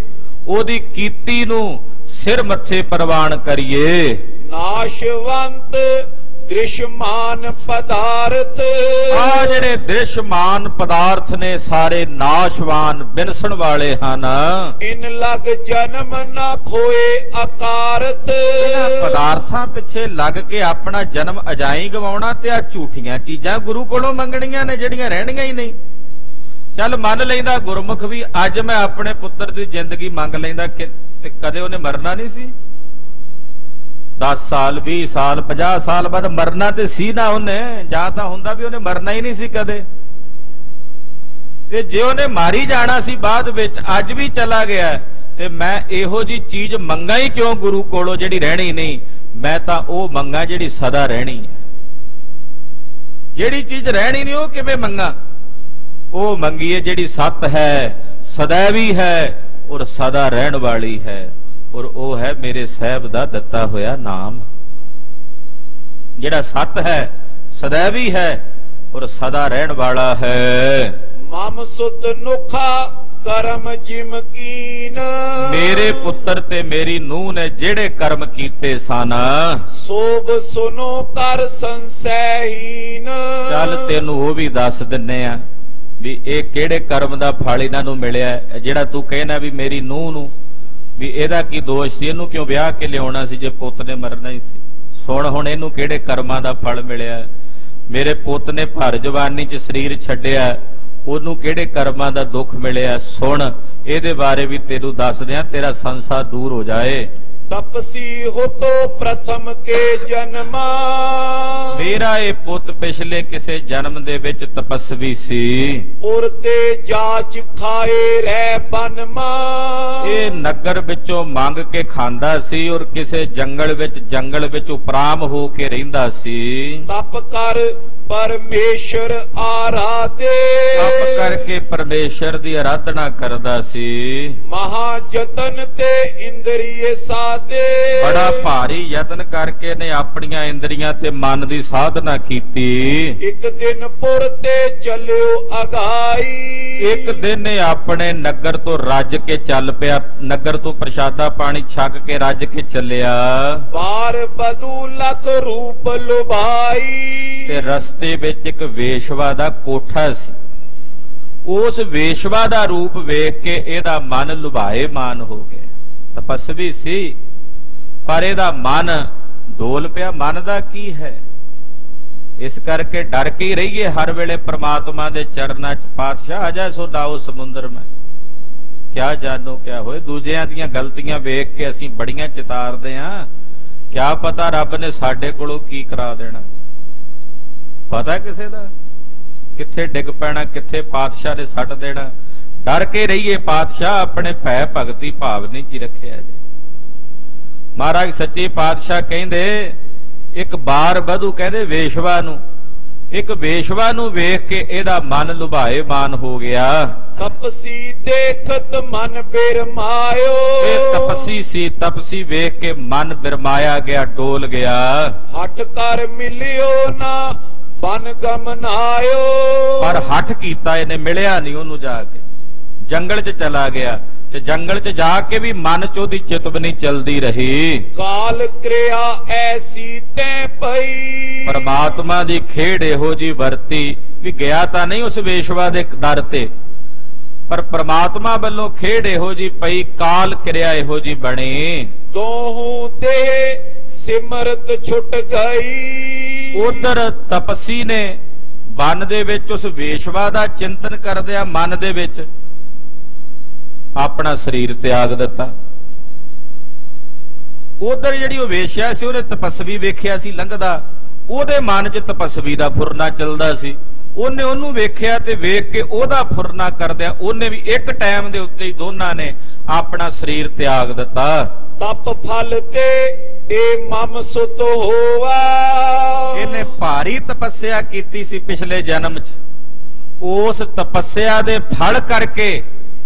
ਉਹਦੀ ਕੀਤੀ ਨੂੰ ਸਿਰ ਮੱਥੇ ਪ੍ਰਵਾਨ ਕਰੀਏ। ਨਾਸ਼ਵੰਤ ਦ੍ਰਿਸ਼ਮਾਨ ਪਦਾਰਥ। ਆ ਜਿਹੜੇ ਦ੍ਰਿਸ਼ਮਾਨ ਪਦਾਰਥ ਨੇ ਸਾਰੇ ਨਾਸ਼ਵਾਨ, ਬਿਨਸਣ ਵਾਲੇ ਹਨ। ਇਨ ਲਗ ਜਨਮ ਨਾ ਖੋਏ ਅਕਾਰਤ। ਇਹਨਾਂ ਪਦਾਰਥਾਂ ਪਿੱਛੇ ਲੱਗ ਕੇ ਆਪਣਾ ਜਨਮ ਅਜਾਈ ਗਵਾਉਣਾ ਤੇ ਆ ਝੂਠੀਆਂ ਚੀਜ਼ਾਂ ਗੁਰੂ ਕੋਲੋਂ ਮੰਗਣੀਆਂ ਨੇ ਜਿਹੜੀਆਂ ਰਹਿਣੀਆਂ ਹੀ ਨਹੀਂ। ਚੱਲ ਮੰਨ ਲੈਂਦਾ ਗੁਰਮੁਖ ਵੀ, ਅੱਜ ਮੈਂ ਆਪਣੇ ਪੁੱਤਰ ਦੀ ਜ਼ਿੰਦਗੀ ਮੰਗ ਲੈਂਦਾ ਕਿ ਕਦੇ ਉਹਨੇ ਮਰਨਾ ਨਹੀਂ ਸੀ। 10 ਸਾਲ 20 ਸਾਲ 50 ਸਾਲ ਬਾਅਦ ਮਰਨਾ ਤੇ ਸੀ ਨਾ ਉਹਨੇ, ਜਾਂ ਤਾਂ ਹੁੰਦਾ ਵੀ ਉਹਨੇ ਮਰਨਾ ਹੀ ਨਹੀਂ ਸੀ ਕਦੇ। ਤੇ ਜੇ ਉਹਨੇ ਮਾਰੀ ਜਾਣਾ ਸੀ ਬਾਅਦ ਵਿੱਚ, ਅੱਜ ਵੀ ਚਲਾ ਗਿਆ, ਤੇ ਮੈਂ ਇਹੋ ਜੀ ਚੀਜ਼ ਮੰਗਾ ਹੀ ਕਿਉਂ ਗੁਰੂ ਕੋਲੋਂ ਜਿਹੜੀ ਰਹਿਣੀ ਨਹੀਂ। ਮੈਂ ਤਾਂ ਉਹ ਮੰਗਾ ਜਿਹੜੀ ਸਦਾ ਰਹਿਣੀ ਹੈ। ਜਿਹੜੀ ਚੀਜ਼ ਰਹਿਣੀ ਨਹੀਂ ਉਹ ਕਿਵੇਂ ਮੰਗਾ? ਉਹ ਮੰਗੀਏ ਜਿਹੜੀ ਸਤ ਹੈ, ਸदैवी ਹੈ ਔਰ ਸਦਾ ਰਹਿਣ ਵਾਲੀ ਹੈ, ਔਰ ਉਹ ਹੈ ਮੇਰੇ ਸਾਹਿਬ ਦਾ ਦਿੱਤਾ ਹੋਇਆ ਨਾਮ, ਜਿਹੜਾ ਸਤ ਹੈ, ਸदैवी ਹੈ ਔਰ ਸਦਾ ਰਹਿਣ ਵਾਲਾ ਹੈ। ਮਮ ਸੁਤ ਨੁਖਾ ਕਰਮ ਜਿਮ ਕੀਨ। ਮੇਰੇ ਪੁੱਤਰ ਤੇ ਮੇਰੀ ਨੂੰਹ ਨੇ ਜਿਹੜੇ ਕਰਮ ਕੀਤੇ ਸਨ, ਸੋਭ ਸੁਨੋ ਕਰ ਸੰਸੈਹੀਨ। ਚੱਲ ਤੈਨੂੰ ਉਹ ਵੀ ਦੱਸ ਦਿੰਨੇ ਆ ਵੀ ਇਹ ਕਿਹੜੇ ਕਰਮ ਦਾ ਫਲ ਇਹਨਾਂ ਨੂੰ ਮਿਲਿਆ। ਜਿਹੜਾ ਤੂੰ ਕਹਿਣਾ ਵੀ ਮੇਰੀ ਨੂੰਹ ਨੂੰ ਵੀ ਇਹਦਾ ਕੀ ਦੋਸ਼ ਸੀ, ਇਹਨੂੰ ਕਿਉਂ ਵਿਆਹ ਕੇ ਲਿਆਉਣਾ ਸੀ ਜੇ ਪੁੱਤ ਨੇ ਮਰਨਾ ਹੀ ਸੀ। ਸੁਣ ਹੁਣ ਇਹਨੂੰ ਕਿਹੜੇ ਕਰਮਾਂ ਦਾ ਫਲ ਮਿਲਿਆ। ਮੇਰੇ ਪੁੱਤ ਨੇ ਭਰ ਜਵਾਨੀ 'ਚ ਸਰੀਰ ਛੱਡਿਆ, ਉਹਨੂੰ ਕਿਹੜੇ ਕਰਮਾਂ ਦਾ ਦੁੱਖ ਮਿਲਿਆ। ਸੁਣ ਇਹਦੇ ਬਾਰੇ ਵੀ ਤੈਨੂੰ ਦੱਸ ਦਿਆਂ, ਤੇਰਾ ਸੰਸਾਰ ਦੂਰ ਹੋ ਜਾਏ। ਤਪਸੀ ਹੋ ਤੋ ਪ੍ਰਥਮ ਕੇ ਜਨਮਾ, ਮੇਰਾ ਇਹ ਪੁੱਤ ਪਿਛਲੇ ਕਿਸੇ ਜਨਮ ਦੇ ਵਿੱਚ ਤਪਸਵੀ ਸੀ। ਉਰ ਤੇ ਜਾਚ ਖਾਏ ਰਹਿ ਬਨਮਾ, ਇਹ ਨਗਰ ਵਿੱਚੋਂ ਮੰਗ ਕੇ ਖਾਂਦਾ ਸੀ ਔਰ ਕਿਸੇ ਜੰਗਲ ਵਿੱਚ ਉਪਰਾਮ ਹੋ ਕੇ ਰਹਿੰਦਾ ਸੀ। ਤਪ ਕਰ ਪਰਮੇਸ਼ਰ ਆਰਾਧੇ, ਤਪ ਕਰਕੇ ਪਰਮੇਸ਼ਰ ਦੀ ਆਰਾਧਨਾ ਕਰਦਾ ਸੀ। ਮਹਾ ਜਤਨ ਤੇ ਇੰਦਰੀਏ ਸਾਧੇ, ਬੜਾ ਭਾਰੀ ਯਤਨ ਕਰਕੇ ਨੇ ਆਪਣੀਆਂ ਇੰਦਰੀਆਂ ਤੇ ਮਨ ਦੀ ਸਾਧਨਾ ਕੀਤੀ। ਇੱਕ ਦਿਨ ਪੁਰ ਤੇ ਚੱਲਿਓ ਅਗਾਈ, ਇੱਕ ਦਿਨ ਨੇ ਆਪਣੇ ਨਗਰ ਤੋਂ ਰੱਜ ਕੇ ਚੱਲ ਪਿਆ, ਨਗਰ ਤੋਂ ਪ੍ਰਸ਼ਾਦਾ ਪਾਣੀ ਛਕ ਕੇ ਰੱਜ ਕੇ ਚੱਲਿਆ। ਬਾਰ ਬਦੂ ਲਖ ਰੂਪ ਲੁਭਾਈ, ਤੇ ਰਸਤੇ ਵਿੱਚ ਇੱਕ ਵੇਸ਼ਵਾ ਦਾ ਕੋਠਾ ਸੀ। ਉਸ ਵੇਸ਼ਵਾ ਦਾ ਰੂਪ ਵੇਖ ਕੇ ਇਹਦਾ ਮਨ ਲੁਭਾਏ ਮਾਨ ਹੋ ਗਿਆ। ਤਪਸਵੀ ਸੀ ਪਰ ਇਹਦਾ ਮਨ ਡੋਲ ਪਿਆ। ਮਨ ਦਾ ਕੀ ਹੈ, ਇਸ ਕਰਕੇ ਡਰ ਕੇ ਹੀ ਰਹੀਏ ਹਰ ਵੇਲੇ ਪ੍ਰਮਾਤਮਾ ਦੇ ਚਰਨਾਂ 'ਚ। ਪਾਤਸ਼ਾਹ ਅਜਾ ਸੋ ਨਾਉ ਸਮੁੰਦਰ ਮੈਂ, ਕਿਆ ਜਾਣੋ ਕਿਆ ਹੋਏ। ਦੂਜਿਆਂ ਦੀਆਂ ਗਲਤੀਆਂ ਵੇਖ ਕੇ ਅਸੀਂ ਬੜੀਆਂ ਚਿਤਾਰਦੇ ਆਂ, ਕਿਆ ਪਤਾ ਰੱਬ ਨੇ ਸਾਡੇ ਕੋਲੋਂ ਕੀ ਕਰਾ ਦੇਣਾ। ਪਤਾ ਕਿਸੇ ਦਾ ਕਿੱਥੇ ਡਿੱਗ ਪੈਣਾ, ਕਿੱਥੇ ਪਾਤਸ਼ਾਹ ਨੇ ਸੱਟ ਦੇਣਾ। ਡਰ ਕੇ ਰਹੀਏ, ਪਾਤਸ਼ਾਹ ਆਪਣੇ ਭੈ ਭਗਤੀ ਭਾਵਨੀ 'ਚ ਰੱਖਿਆ ਜੀ। ਮਹਾਰਾਜ ਸੱਚੇ ਪਾਤਸ਼ਾਹ ਕਹਿੰਦੇ ਇੱਕ ਬਾਰ ਬਧੂ ਕਹਿੰਦੇ ਵੇਸ਼ਵਾ ਨੂੰ, ਇੱਕ ਵੇਸ਼ਵਾ ਨੂੰ ਵੇਖ ਕੇ ਇਹਦਾ ਮਨ ਲੁਭਾਏ ਮਾਨ ਹੋ ਗਿਆ। ਤਪਸੀ ਦੇਖਤ ਮਨ ਬਿਰਮਾਇਓ, ਇਹ ਤਪਸੀ ਸੀ, ਤਪਸੀ ਵੇਖ ਕੇ ਮਨ ਬਿਰਮਾਇਆ ਗਿਆ, ਡੋਲ ਗਿਆ। ਹਟ ਕਰ ਮਿਲਿਓ ਨਾ ਬਨ ਗਮਨਾਇਓ, ਪਰ ਹੱਠ ਕੀਤਾ ਇਹਨੇ, ਮਿਲਿਆ ਨਹੀਂ ਉਹਨੂੰ। ਜਾ ਕੇ ਜੰਗਲ 'ਚ ਚਲਾ ਗਿਆ ਤੇ ਜੰਗਲ 'ਚ ਜਾ ਕੇ ਵੀ ਮਨ 'ਚ ਉਹਦੀ ਚਿਤਵਨੀ ਚਲਦੀ ਰਹੀ। ਕਾਲ ਕਿਰਿਆ ਐਸੀ ਤੈ ਪਈ, ਪਰਮਾਤਮਾ ਦੀ ਖੇਡ ਇਹੋ ਜੀ ਵਰਤੀ ਵੀ ਗਿਆ ਤਾਂ ਨਹੀਂ ਉਸ ਵੇਸ਼ਵਾ ਦੇ ਦਰ ਤੇ, ਪਰ ਪਰਮਾਤਮਾ ਵੱਲੋਂ ਖੇਡ ਇਹੋ ਜੀ ਪਈ, ਕਾਲ ਕਿਰਿਆ ਇਹੋ ਜੀ ਬਣੀ। ਦੋਹੂ ਦੇ ਸਿਮਰਤ ਛੁੱਟ ਗਈ, ਉਧਰ ਤਪਸੀ ਨੇ ਵਨ ਦੇ ਵਿੱਚ ਉਸ ਵੇਸ਼ਵਾ ਦਾ ਚਿੰਤਨ ਕਰਦਿਆਂ ਮਨ ਦੇ ਵਿੱਚ ਆਪਣਾ ਸਰੀਰ ਤਿਆਗ ਦਿੱਤਾ। ਉਧਰ ਜਿਹੜੀ ਉਹ ਵੇਸ਼ਿਆ ਸੀ, ਉਹਨੇ ਤਪਸਵੀ ਵੇਖਿਆ ਸੀ ਲੰਘਦਾ, ਉਹਦੇ ਮਨ 'ਚ ਤਪਸਵੀ ਦਾ ਫੁਰਨਾ ਚੱਲਦਾ ਸੀ। ਉਹਨੇ ਉਹਨੂੰ ਵੇਖਿਆ ਤੇ ਵੇਖ ਕੇ ਉਹਦਾ ਫੁਰਨਾ ਕਰਦਿਆਂ ਉਹਨੇ ਵੀ ਇੱਕ ਟਾਈਮ ਦੇ ਉੱਤੇ ਹੀ ਦੋਨਾਂ ਨੇ ਆਪਣਾ ਸਰੀਰ ਤਿਆਗ ਦਿੱਤਾ। ਤਪ ਫਲ ਤੇ ਇਹ ਮਮ ਸੁਤ ਹੋਵਾ, ਇਹਨੇ ਭਾਰੀ ਤਪੱਸਿਆ ਕੀਤੀ ਸੀ ਪਿਛਲੇ ਜਨਮ 'ਚ। ਉਸ ਤਪੱਸਿਆ ਦੇ ਫਲ ਕਰਕੇ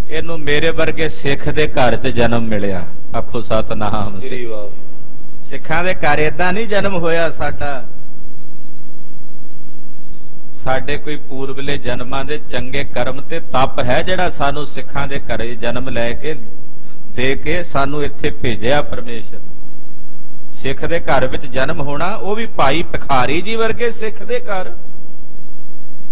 ਇਹਨੂੰ ਮੇਰੇ ਵਰਗੇ ਸਿੱਖ ਦੇ ਘਰ 'ਚ ਜਨਮ ਮਿਲਿਆ। ਆਖੋ ਸਤਨਾਮ ਸ੍ਰੀ ਵਾਹਿਗੁਰੂ। ਸਿੱਖਾਂ ਦੇ ਘਰ ਏਦਾਂ ਨਹੀਂ ਜਨਮ ਹੋਇਆ ਸਾਡਾ। ਸਾਡੇ ਕੋਈ ਪੂਰਬਲੇ ਜਨਮਾਂ ਦੇ ਚੰਗੇ ਕਰਮ ਤੇ ਤਪ ਹੈ ਜਿਹੜਾ ਸਾਨੂੰ ਸਿੱਖਾਂ ਦੇ ਘਰੇ ਜਨਮ ਲੈ ਕੇ ਦੇ ਕੇ ਸਾਨੂੰ ਇੱਥੇ ਭੇਜਿਆ ਪਰਮੇਸ਼ਰ। ਸਿੱਖ ਦੇ ਘਰ ਵਿੱਚ ਜਨਮ ਹੋਣਾ, ਉਹ ਵੀ ਭਾਈ ਭਿਖਾਰੀ ਜੀ ਵਰਗੇ ਸਿੱਖ ਦੇ ਘਰ।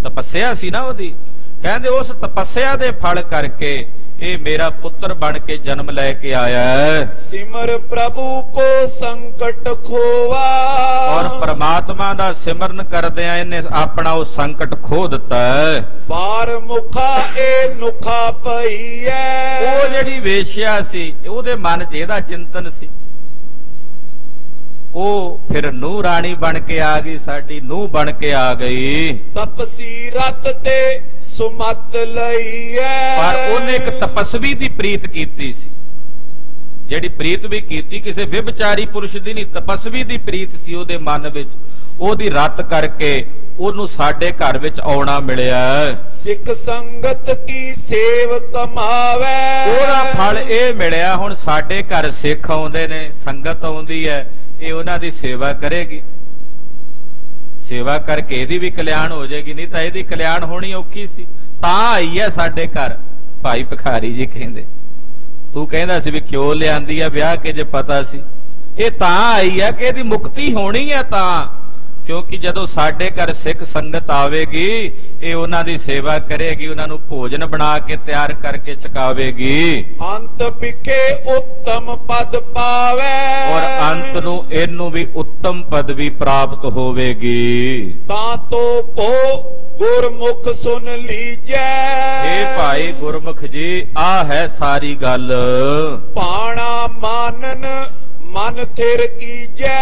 ਤਪੱਸਿਆ ਸੀ ਨਾ ਉਹਦੀ, ਕਹਿੰਦੇ ਉਸ ਤਪੱਸਿਆ ਦੇ ਫਲ ਕਰਕੇ ਇਹ ਮੇਰਾ ਪੁੱਤਰ ਬਣ ਕੇ ਜਨਮ ਲੈ ਕੇ ਆਇਆ ਹੈ। ਸਿਮਰ ਪ੍ਰਭੂ ਕੋ ਸੰਕਟ ਖੋਵਾ, ਔਰ ਪ੍ਰਮਾਤਮਾ ਦਾ ਸਿਮਰਨ ਕਰਦਿਆਂ ਇਹਨੇ ਆਪਣਾ ਉਹ ਸੰਕਟ ਖੋ ਦਿੱਤਾ ਹੈ। ਬਾਰ ਮੁਖਾ ਇਹ ਨੁਖਾ ਪਈ ਐ, ਉਹ ਜਿਹੜੀ ਵੇਸ਼ਿਆ ਸੀ ਉਹਦੇ ਮਨ 'ਚ ਇਹਦਾ ਚਿੰਤਨ ਸੀ। ਉਹ ਫਿਰ ਨੂੰਹ ਰਾਣੀ ਬਣ ਕੇ ਆ ਗਈ, ਸਾਡੀ ਨੂੰਹ ਬਣ ਕੇ ਆ ਗਈ। ਤਪਸੀ ਰਤ ਤੇ ਸੁਮਤ ਲਈ ਐ, ਪਰ ਉਹਨੇ ਇੱਕ ਤਪਸਵੀ ਦੀ ਪ੍ਰੀਤ ਕੀਤੀ ਸੀ। ਜਿਹੜੀ ਪ੍ਰੀਤ ਵੀ ਕੀਤੀ ਕਿਸੇ ਵਿਭਚਾਰੀ ਪੁਰਸ਼ ਦੀ ਨਹੀਂ, ਤਪਸਵੀ ਦੀ ਪ੍ਰੀਤ ਸੀ ਉਹਦੇ ਮਨ ਵਿੱਚ। ਉਹਦੀ ਰੱਤ ਕਰਕੇ ਉਹਨੂੰ ਸਾਡੇ ਘਰ ਵਿੱਚ ਆਉਣਾ ਮਿਲਿਆ। ਸਿੱਖ ਸੰਗਤ ਕੀ ਸੇਵ ਕਮਾਵੇ, ਉਹਦਾ ਫਲ ਇਹ ਮਿਲਿਆ ਹੁਣ ਸਾਡੇ ਘਰ ਸਿੱਖ ਆਉਂਦੇ ਨੇ, ਸੰਗਤ ਆਉਂਦੀ ਹੈ, ਇਹ ਉਹਨਾਂ ਦੀ ਸੇਵਾ ਕਰੇਗੀ। ਸੇਵਾ ਕਰਕੇ ਇਹਦੀ ਵੀ ਕਲਿਆਣ ਹੋ ਜਾਏਗੀ, ਨਹੀਂ ਤਾਂ ਇਹਦੀ ਕਲਿਆਣ ਹੋਣੀ ਔਖੀ ਸੀ। ਤਾਂ ਆਈ ਹੈ ਸਾਡੇ ਘਰ। ਭਾਈ ਭਿਖਾਰੀ ਜੀ ਕਹਿੰਦੇ ਤੂੰ ਕਹਿੰਦਾ ਸੀ ਵੀ ਕਿਉਂ ਲਿਆਂਦੀ ਆ ਵਿਆਹ ਕੇ, ਜੇ ਪਤਾ ਸੀ। ਇਹ ਤਾਂ ਆਈ ਹੈ ਕਿ ਇਹਦੀ ਮੁਕਤੀ ਹੋਣੀ ਹੈ, ਤਾਂ ਕਿਉਂਕਿ ਜਦੋਂ ਸਾਡੇ ਘਰ ਸਿੱਖ ਸੰਗਤ ਆਵੇਗੀ ਇਹ ਉਹਨਾਂ ਦੀ ਸੇਵਾ ਕਰੇਗੀ, ਉਹਨਾਂ ਨੂੰ ਭੋਜਨ ਬਣਾ ਕੇ ਤਿਆਰ ਕਰਕੇ ਛਕਾਵੇਗੀ। ਅੰਤ ਵਿਖੇ ਉੱਤਮ ਪਦ ਪਾਵੇ, ਔਰ ਅੰਤ ਨੂੰ ਇਹਨੂੰ ਵੀ ਉੱਤਮ ਪਦਵੀ ਪ੍ਰਾਪਤ ਹੋਵੇਗੀ। ਤਾਂ ਤੋ ਭੋ ਗੁਰਮੁਖ ਸੁਨ ਲੀਜੈ। ਇਹ ਭਾਈ ਗੁਰਮੁਖ ਜੀ ਆ ਹੈ ਸਾਰੀ ਗੱਲ। ਪਾਣਾ ਮਾਨਨ ਮਨ ਥਿਰ ਕੀਜੈ।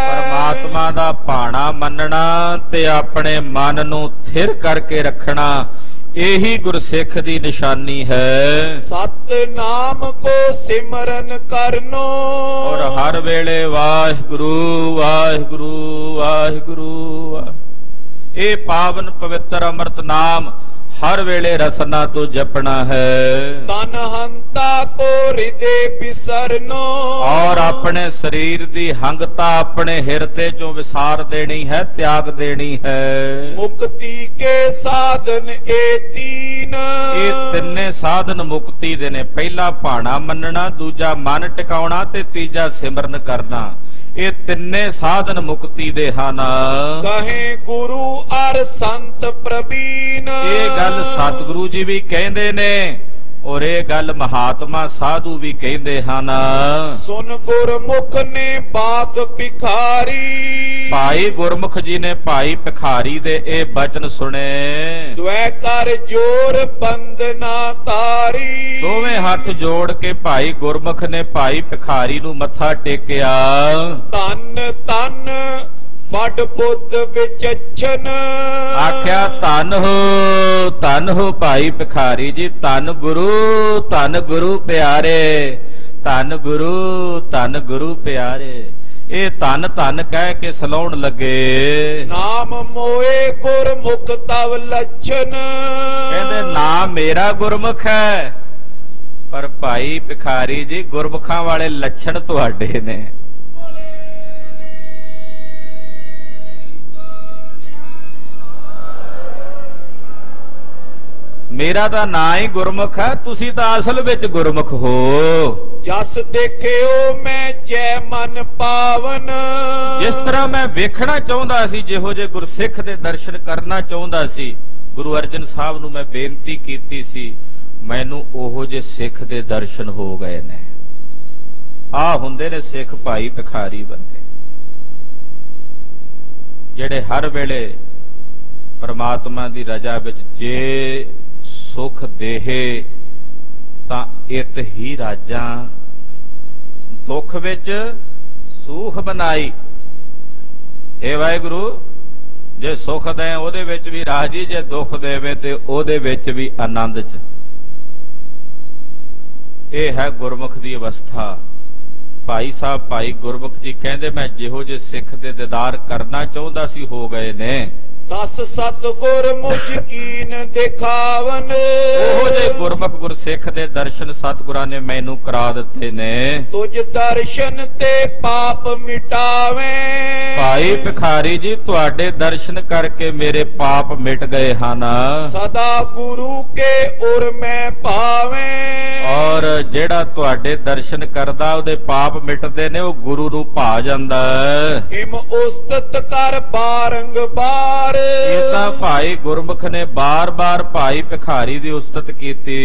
ਪਰਮਾਤਮਾ ਦਾ ਭਾਣਾ ਮੰਨਣਾ ਤੇ ਆਪਣੇ ਮਨ ਨੂੰ ਥਿਰ ਕਰਕੇ ਰੱਖਣਾ, ਇਹੀ ਗੁਰਸਿੱਖ ਦੀ ਨਿਸ਼ਾਨੀ ਹੈ। ਸਤਿਨਾਮ ਕੋ ਸਿਮਰਨ ਕਰਨੋ, ਔਰ ਹਰ ਵੇਲੇ ਵਾਹਿਗੁਰੂ ਵਾਹਿਗੁਰੂ ਵਾਹਿਗੁਰੂ। ਇਹ ਪਾਵਨ ਪਵਿੱਤਰ ਅੰਮ੍ਰਿਤ ਨਾਮ ਹਰ ਵੇਲੇ ਰਸਨਾ ਤੋਂ ਜਪਣਾ ਹੈ। ਤਨ ਹੰਤਾ ਕੋ ਹਿਰਦੇ ਬਿਸਰਨੋ, ਔਰ ਆਪਣੇ ਸਰੀਰ ਦੀ ਹੰਗਤਾ ਆਪਣੇ ਹਿਰਦੇ ਚੋਂ ਵਿਸਾਰ ਦੇਣੀ ਹੈ, ਤਿਆਗ ਦੇਣੀ ਹੈ। ਮੁਕਤੀ ਕੇ ਸਾਧਨ ਏ ਤੀਨ। ਇਹ ਤਿੰਨੇ ਸਾਧਨ ਮੁਕਤੀ ਦੇ ਨੇ। ਪਹਿਲਾ ਭਾਣਾ ਮੰਨਣਾ, ਦੂਜਾ ਮਨ ਟਿਕਾਉਣਾ ਤੇ ਤੀਜਾ ਸਿਮਰਨ ਕਰਨਾ। ਇਹ ਤਿੰਨੇ ਸਾਧਨ ਮੁਕਤੀ ਦੇ ਹਨ। ਕਹੇ ਗੁਰੂ ਅਰ ਸੰਤ ਪ੍ਰਵੀਨ। ਇਹ ਗੱਲ ਸਤਿਗੁਰੂ ਜੀ ਵੀ ਕਹਿੰਦੇ ਨੇ ਔਰ ਇਹ ਗੱਲ ਮਹਾਤਮਾ ਸਾਧੂ ਵੀ ਕਹਿੰਦੇ ਹਨ। ਸੁਨ ਗੁਰਮੁਖ ਨੇ ਬਾਤ ਭਿਖਾਰੀ। ਭਾਈ ਗੁਰਮੁਖ ਜੀ ਨੇ ਭਾਈ ਭਿਖਾਰੀ ਦੇ ਇਹ ਬਚਨ ਸੁਣੇ। ਦੁਐ ਕਰ ਜੋਰ ਬੰਦਨਾ ਤਾਰੀ। ਦੋਵੇਂ ਹੱਥ ਜੋੜ ਕੇ ਭਾਈ ਗੁਰਮੁਖ ਨੇ ਭਾਈ ਭਿਖਾਰੀ ਨੂੰ ਮੱਥਾ ਟੇਕਿਆ। ਤਨ ਤਨ ਵੱਡ ਬੁੱਧ ਵਿਚਛਨ। ਆਖਿਆ ਧੰਨ ਹੋ ਭਾਈ ਭਿਖਾਰੀ ਜੀ, ਧੰਨ ਗੁਰੂ ਪਿਆਰੇ, ਧੰਨ ਗੁਰੂ ਪਿਆਰੇ। ਇਹ ਧੰਨ ਧੰਨ ਕਹਿ ਕੇ ਸਲਾਉਣ ਲੱਗੇ। ਨਾਮ ਮੋਏ ਗੁਰਮੁਖ ਤਵ ਲੱਛਨ। ਕਹਿੰਦੇ ਨਾਮ ਮੇਰਾ ਗੁਰਮੁਖ ਹੈ, ਪਰ ਭਾਈ ਭਿਖਾਰੀ ਜੀ ਗੁਰਮੁਖਾਂ ਵਾਲੇ ਲੱਛਣ ਤੁਹਾਡੇ ਨੇ। ਮੇਰਾ ਤਾਂ ਨਾਂ ਹੀ ਗੁਰਮੁਖ ਹੈ, ਤੁਸੀਂ ਤਾਂ ਅਸਲ ਵਿੱਚ ਗੁਰਮੁਖ ਹੋ। ਜਸ ਦੇਖਿਓ ਮੈਂ ਜੈ ਮਨ ਪਾਵਨ। ਜਿਸ ਤਰ੍ਹਾਂ ਮੈਂ ਵੇਖਣਾ ਚਾਹੁੰਦਾ ਸੀ, ਜਿਹੋ ਜੇ ਗੁਰਸਿੱਖ ਦੇ ਦਰਸ਼ਨ ਕਰਨਾ ਚਾਹੁੰਦਾ ਸੀ, ਗੁਰੂ ਅਰਜਨ ਸਾਹਿਬ ਨੂੰ ਮੈਂ ਬੇਨਤੀ ਕੀਤੀ ਸੀ, ਮੈਨੂੰ ਉਹੋ ਜੇ ਸਿੱਖ ਦੇ ਦਰਸ਼ਨ ਹੋ ਗਏ ਨੇ। ਆ ਹੁੰਦੇ ਨੇ ਸਿੱਖ ਭਾਈ ਭਿਖਾਰੀ ਵਰਗੇ, ਜਿਹੜੇ ਹਰ ਵੇਲੇ ਪਰਮਾਤਮਾ ਦੀ ਰਜ਼ਾ ਵਿੱਚ ਜੇ ਸੁਖ ਦੇਹੇ ਤਾਂ ਇਤ ਹੀ ਰਾਜਾਂ, ਦੁੱਖ ਵਿੱਚ ਸੂਖ ਬਣਾਈ। ਏ ਵਾਹਿਗੁਰੂ, ਜੇ ਸੁਖ ਦੇ ਉਹਦੇ ਵਿੱਚ ਵੀ ਰਾਜੀ, ਜੇ ਦੁੱਖ ਦੇਵੇ ਤੇ ਉਹਦੇ ਵਿੱਚ ਵੀ ਆਨੰਦ ਚ। ਇਹ ਹੈ ਗੁਰਮੁਖ ਦੀ ਅਵਸਥਾ। ਭਾਈ ਸਾਹਿਬ ਭਾਈ ਗੁਰਮੁਖ ਜੀ ਕਹਿੰਦੇ ਮੈਂ ਜਿਹੋ ਜੇ ਸਿੱਖ ਦੇ ਦੀਦਾਰ ਕਰਨਾ ਚਾਹੁੰਦਾ ਸੀ ਹੋ ਗਏ ਨੇ। ਦਸ ਸਤਿਗੁਰ ਮੁਝ ਕੀਨ ਦਿਖਾਵਨ। ਉਹੋ ਜੇ ਗੁਰਮੁਖ ਗੁਰਸਿੱਖ ਦੇ ਦਰਸ਼ਨ ਸਤਿਗੁਰਾਂ ਨੇ ਮੈਨੂੰ ਕਰਾ ਦਿੱਤੇ ਨੇ। ਤੁਝ ਦਰਸ਼ਨ ਤੇ ਪਾਪ ਮਿਟਾਵੇਂ। ਭਾਈ ਭਿਖਾਰੀ ਜੀ ਤੁਹਾਡੇ ਦਰਸ਼ਨ ਕਰਕੇ ਮੇਰੇ ਪਾਪ ਮਿਟ ਗਏ ਹਨ। ਸਦਾ ਗੁਰੂ ਕੇ ਉਰ ਮੈਂ ਭਾਵੇਂ। ਔਰ ਜਿਹੜਾ ਤੁਹਾਡੇ ਦਰਸ਼ਨ ਕਰਦਾ ਉਹਦੇ ਪਾਪ ਮਿਟਦੇ ਨੇ, ਉਹ ਗੁਰੂ ਨੂੰ ਭਾ ਜਾਂਦਾ ਹੈ। ਇਮ ਉਸਤਤ ਕਰ ਬਾਰੰਗਬਾਰ। ਇਹ ਤਾਂ ਭਾਈ ਗੁਰਮੁਖ ਨੇ ਬਾਰ-ਬਾਰ ਭਾਈ ਭਿਖਾਰੀ ਦੀ ਉਸਤਤ ਕੀਤੀ।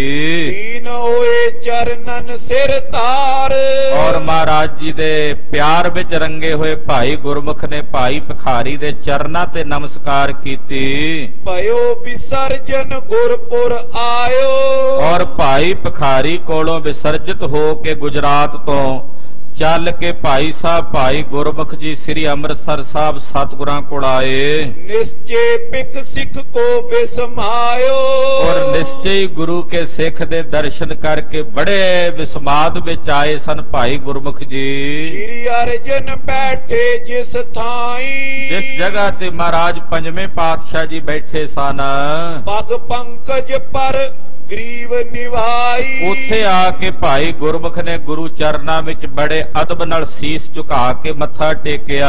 ਦੀਨ ਹੋਏ ਚਰਨਨ ਸਿਰ ਧਾਰ। ਔਰ ਮਹਾਰਾਜ ਜੀ ਦੇ ਪਿਆਰ ਵਿੱਚ ਰੰਗੇ ਹੋਏ ਭਾਈ ਗੁਰਮੁਖ ਨੇ ਭਾਈ ਭਿਖਾਰੀ ਦੇ ਚਰਨਾਂ ਤੇ ਨਮਸਕਾਰ ਕੀਤੀ। ਭਇਓ ਵਿਸਰਜਨ ਗੁਰਪੁਰ ਆਇਓ। ਔਰ ਭਾਈ ਭਿਖਾਰੀ ਕੋਲੋਂ ਵਿਸਰਜਿਤ ਹੋ ਕੇ ਗੁਜਰਾਤ ਤੋਂ ਚੱਲ ਕੇ ਭਾਈ ਸਾਹਿਬ ਭਾਈ ਗੁਰਮੁਖ ਜੀ ਸ੍ਰੀ ਅੰਮ੍ਰਿਤਸਰ ਸਾਹਿਬ ਸਤਿਗੁਰਾਂ ਕੋਲ ਆਏ। ਨਿਸ਼ਚੇ ਪਿਕ ਸਿੱਖ ਕੋ ਵਿਸਮਾਇਓ। ਔਰ ਨਿਸ਼ਚੇ ਗੁਰੂ ਕੇ ਸਿੱਖ ਦੇ ਦਰਸ਼ਨ ਕਰਕੇ ਬੜੇ ਵਿਸਮਾਦ ਵਿੱਚ ਆਏ ਸਨ ਭਾਈ ਗੁਰਮੁਖ ਜੀ। ਸ੍ਰੀ ਅਰਜਨ ਬੈਠੇ ਜਿਸ ਥਾਈ। ਜਿਸ ਜਗ੍ਹਾ ਤੇ ਮਹਾਰਾਜ ਪੰਜਵੇਂ ਪਾਤਸ਼ਾਹ ਜੀ ਬੈਠੇ ਸਨ, ਪਗ ਪੰਕਜ ਪਰ ਗਰੀਬ ਨਿਵਾਈ। ਉੱਥੇ ਆ ਕੇ ਭਾਈ ਗੁਰਮੁਖ ਨੇ ਗੁਰੂ ਚਰਨਾਂ ਵਿੱਚ ਬੜੇ ਅਦਬ ਨਾਲ ਸੀਸ ਝੁਕਾ ਕੇ ਮੱਥਾ ਟੇਕਿਆ।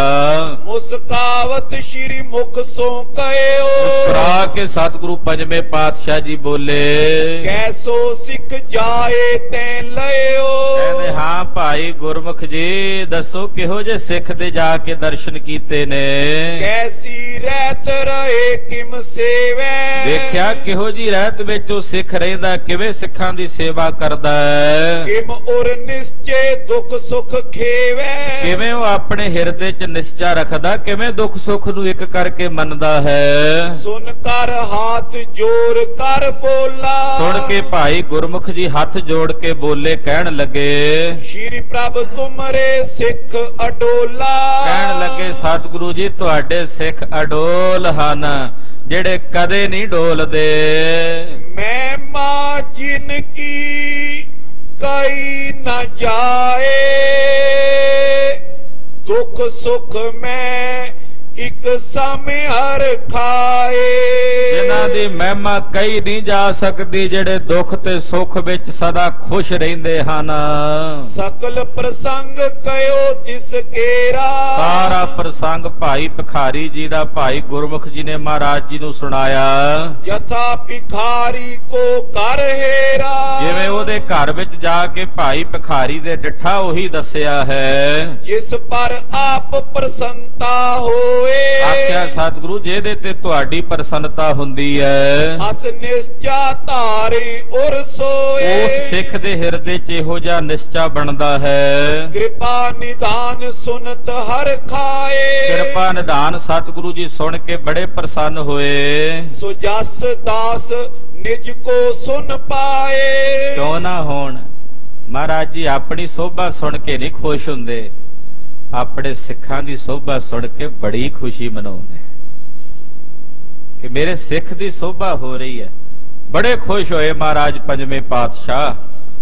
ਮੁਸਕਾਵਤ ਸ਼੍ਰੀ ਮੁਖ ਸੋ ਕਹਿਓ। ਮੁਸਕਰਾ ਕੇ ਸਤਿਗੁਰੂ ਪੰਜਵੇਂ ਪਾਤਸ਼ਾਹ ਜੀ ਬੋਲੇ, ਕੈਸੋ ਸਿੱਖ ਜਾਏ ਤੈ ਲਇਓ। ਕਹਿੰਦੇ ਹਾਂ ਭਾਈ ਗੁਰਮੁਖ ਜੀ, ਦੱਸੋ ਕਿਹੋ ਜੇ ਸਿੱਖ ਦੇ ਜਾ ਕੇ ਦਰਸ਼ਨ ਕੀਤੇ ਨੇ। ਕੈਸੀ ਰਹਿਤ ਰਹੇ ਕਿਮ ਸੇਵੈ। ਦੇਖਿਆ ਕਿਹੋ ਜੀ ਰਹਿਤ ਵਿੱਚ ਉਹ ਸਿੱਖ ਰਹਿੰਦਾ, ਕਿਵੇਂ ਸਿੱਖਾਂ ਦੀ ਸੇਵਾ ਕਰਦਾ ਹੈ। ਕਿਮ ਉਰ ਨਿਸ਼ਚੇ ਦੁਖ ਸੁਖ ਖੇਵੈ। ਕਿਵੇਂ ਉਹ ਆਪਣੇ ਹਿਰਦੇ 'ਚ ਨਿਸ਼ਚਾ ਰੱਖਦਾ, ਕਿਵੇਂ ਦੁੱਖ ਸੁੱਖ ਨੂੰ ਇੱਕ ਕਰਕੇ ਮੰਨਦਾ ਹੈ। ਸੁਨ ਕਰ ਹਾਥ ਜੋੜ ਕਰ ਬੋਲਾ। ਸੁਣ ਕੇ ਭਾਈ ਗੁਰਮੁਖ ਜੀ ਹੱਥ ਜੋੜ ਕੇ ਬੋਲੇ, ਕਹਿਣ ਲੱਗੇ, ਸ਼੍ਰੀ ਪ੍ਰਭ ਤੁਮਰੇ ਸਿੱਖ ਅਡੋਲਾ। ਕਹਿਣ ਲੱਗੇ ਸਤਿਗੁਰੂ ਜੀ ਤੁਹਾਡੇ ਸਿੱਖ ਅਡੋਲ ਹਨ, ਜਿਹੜੇ ਕਦੇ ਨਹੀਂ ਡੋਲਦੇ। ਮੈਂ ਮਾਂ ਜਿਨ ਕੀ ਕਈ ਨਾ ਜਾਏ। ਦੁੱਖ ਸੁਖ ਮੈਂ ਇੱਕ ਸਮੇਂ ਹਰ ਖਾਏ। ਜਿਨ੍ਹਾਂ ਦੀ ਮਹਿਮਾ ਕਈ ਨਹੀਂ ਜਾ ਸਕਦੀ, ਜਿਹੜੇ ਦੁੱਖ ਤੇ ਸੁੱਖ ਵਿੱਚ ਸਦਾ ਖੁਸ਼ ਰਹਿੰਦੇ ਹਨ। ਸਕਲ ਪ੍ਰਸੰਗ ਕਯੋ ਤਿਸ ਕੇਰਾ। ਸਾਰਾ ਪ੍ਰਸੰਗ ਭਾਈ ਭਿਖਾਰੀ ਜੀ ਦਾ ਭਾਈ ਗੁਰਮੁਖ ਜੀ ਨੇ ਮਹਾਰਾਜ ਜੀ ਨੂੰ ਸੁਣਾਇਆ। ਜਥਾ ਭਿਖਾਰੀ ਕੋ ਕਰ ਹੇਰਾ। ਜਿਵੇਂ ਉਹਦੇ ਘਰ ਵਿੱਚ ਜਾ ਕੇ ਭਾਈ ਭਿਖਾਰੀ ਦੇ ਡਿੱਠਾ ਉਹੀ ਦੱਸਿਆ ਹੈ। ਜਿਸ ਪਰ ਆਪ ਪ੍ਰਸੰਨਤਾ ਹੋਏ। ਆਖਿਆ ਸਤਿਗੁਰੂ ਜਿਹਦੇ ਤੇ ਤੁਹਾਡੀ ਪ੍ਰਸੰਨਤਾ ਹੁੰਦੀ ਹੈ, ਅਸ ਨਿਸ਼ਚਾ ਧਾਰੇ ਉਰ ਸੋਏ। ਉਸ ਸਿੱਖ ਦੇ ਹਿਰਦੇ 'ਚ ਇਹੋ ਜਿਹਾ ਨਿਸ਼ਚਾ ਬਣਦਾ ਹੈ। ਕਿਰਪਾ ਨਿਧਾਨ ਸੁਨਤ ਹਰ ਖਾਏ। ਕਿਰਪਾ ਨਿਧਾਨ ਸਤਿਗੁਰੂ ਜੀ ਸੁਣ ਕੇ ਬੜੇ ਪ੍ਰਸੰਨ ਹੋਏ। ਸੋ ਜਸ ਦਾਸ ਨਿਜ ਕੋ ਸੁਨ ਪਾਏ। ਕਿਉਂ ਨਾ ਹੋਣ, ਮਹਾਰਾਜ ਜੀ ਆਪਣੀ ਸੋਭਾ ਸੁਣ ਕੇ ਨਹੀਂ ਖੁਸ਼ ਹੁੰਦੇ, ਆਪਣੇ ਸਿੱਖਾਂ ਦੀ ਸੋਭਾ ਸੁਣ ਕੇ ਬੜੀ ਖੁਸ਼ੀ ਮਨਾਉਂਦੇ ਕਿ ਮੇਰੇ ਸਿੱਖ ਦੀ ਸੋਭਾ ਹੋ ਰਹੀ ਹੈ। ਬੜੇ ਖੁਸ਼ ਹੋਏ ਮਹਾਰਾਜ ਪੰਜਵੇਂ ਪਾਤਸ਼ਾਹ।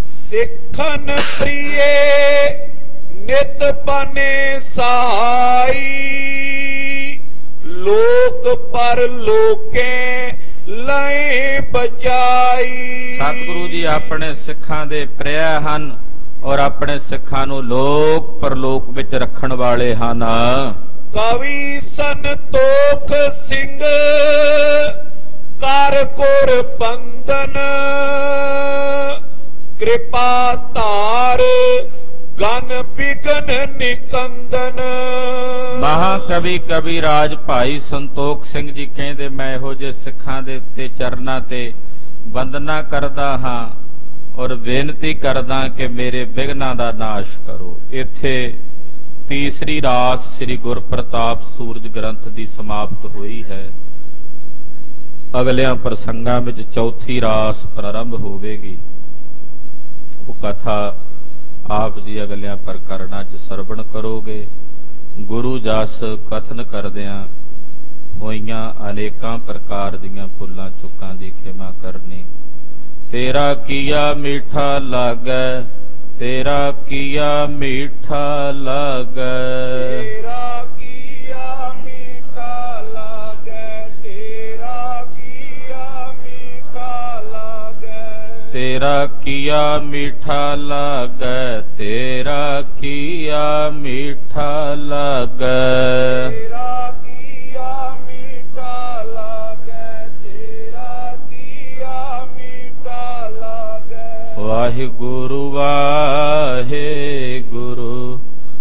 ਸਿੱਖਨ ਪ੍ਰੀਏ ਨਿਤ ਬਨੇ ਸਹਾਈ। ਲੋਕ ਪਰ ਲੋਕੇ ਲੈ ਬਚਾਈ। ਸਤਿਗੁਰੂ ਜੀ ਆਪਣੇ ਸਿੱਖਾਂ ਦੇ ਪ੍ਰਿਆ ਹਨ ਔਰ ਆਪਣੇ ਸਿੱਖਾਂ ਨੂੰ ਲੋਕ ਪਰਲੋਕ ਵਿੱਚ ਰੱਖਣ ਵਾਲੇ ਹਨ। ਕਵੀ ਸੰਤੋਖ ਸਿੰਘ ਕਰ ਕੋਰ ਬੰਦਨ। ਕਿਰਪਾ ਧਾਰ ਗਨ ਬਿਗਨ ਨਿਕੰਦਨ। ਮਹਾਕਵੀ ਕਵੀ ਰਾਜ ਭਾਈ ਸੰਤੋਖ ਸਿੰਘ ਜੀ ਕਹਿੰਦੇ, ਮੈਂ ਇਹੋ ਜਿਹੇ ਸਿੱਖਾਂ ਦੇ ਉੱਤੇ ਚਰਨਾਂ ਤੇ ਵੰਦਨਾ ਕਰਦਾ ਹਾਂ ਔਰ ਬੇਨਤੀ ਕਰਦਾ ਕਿ ਮੇਰੇ ਵਿਘਨਾਂ ਦਾ ਨਾਸ਼ ਕਰੋ। ਇੱਥੇ ਤੀਸਰੀ ਰਾਸ ਸ੍ਰੀ ਗੁਰਪ੍ਰਤਾਪ ਸੂਰਜ ਗ੍ਰੰਥ ਦੀ ਸਮਾਪਤ ਹੋਈ ਹੈ। ਅਗਲਿਆਂ ਪ੍ਰਸੰਗਾਂ ਵਿੱਚ ਚੌਥੀ ਰਾਸ ਪ੍ਰਾਰੰਭ ਹੋਵੇਗੀ। ਉਹ ਕਥਾ ਆਪ ਜੀ ਅਗਲਿਆਂ ਪ੍ਰਕਰਣਾਂ 'ਚ ਸਰਵਣ ਕਰੋਗੇ। ਗੁਰੂ ਜਸ ਕਥਨ ਕਰਦਿਆਂ ਹੋਈਆਂ ਅਨੇਕਾਂ ਪ੍ਰਕਾਰ ਦੀਆਂ ਭੁੱਲਾਂ ਚੁੱਕਾਂ ਦੀ ਖਿਮਾ ਕਰਨੀ। ਤੇਰਾ ਕੀਆ ਮੀਠਾ ਲਾਗੈ, ਤੇਰਾ ਕੀਆ ਮੀਠਾ ਲਾਗੈ। ਤੇਰਾ ਕੀਆ ਮੀਠਾ ਲਾਗੈ। ਤੇਰਾ ਕੀਆ ਮੀਠਾ ਲਾਗੈ। ਤੇਰਾ ਕੀਆ ਮੀਠਾ ਲਾਗੈ। ਤੇਰਾ ਕੀਆ ਮੀਠਾ ਲਾਗੈ। ਤੇਰਾ ਕੀਆ ਮੀਠਾ ਲਾਗੈ। ਤੇਰਾ ਕੀਆ ਮੀਠਾ ਲਾਗੈ। ਵਾਹਿਗੁਰੂ ਵਾਹਿਗੁਰੂ,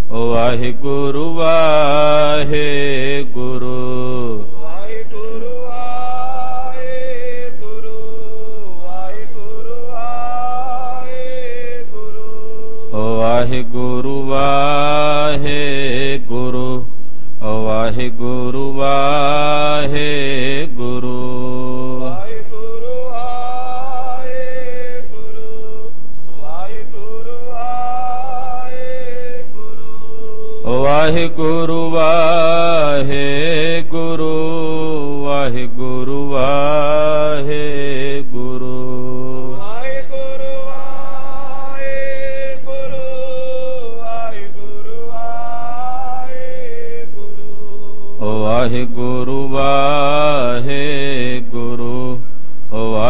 ਵਾਹਿਗੁਰੂ ਵਾਹਿਗੁਰੂ। ਵਾਹਿਗੁਰੂ ਵਾਹਿਗੁਰੂ। ਵਾਹਿਗੁਰੂ ਵਾਹਿਗੁਰੂ। ਵਾਹਿਗੁਰੂ ਵਾਹਿਗੁਰੂ। ਵਾਹਿਗੁਰੂ ਵਾਹਿਗੁਰੂ। ਵਾਹਿਗੁਰੂ ਵਾਹਿਗੁਰੂ। ਵਾਹਿਗੁਰੂ ਵਾਹਿਗੁਰੂ। ਵਾਹਿਗੁਰੂ ਵਾਹਿਗੁਰੂ। ਵਾਹਿਗੁਰੂ। ਵਾਹਿਗੁਰੂ ਵਾਹਿਗੁਰੂ। ਵਾਹਿਗੁਰੂ ਵਾਹਿਗੁਰੂ। ਵਾਹਿਗੁਰੂ ਵਾਹਿਗੁਰੂ।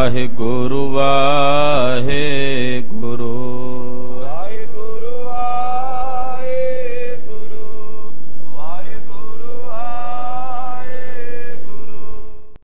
ਵਾਹਿਗੁਰੂ ਵਾਹਿਗੁਰੂ।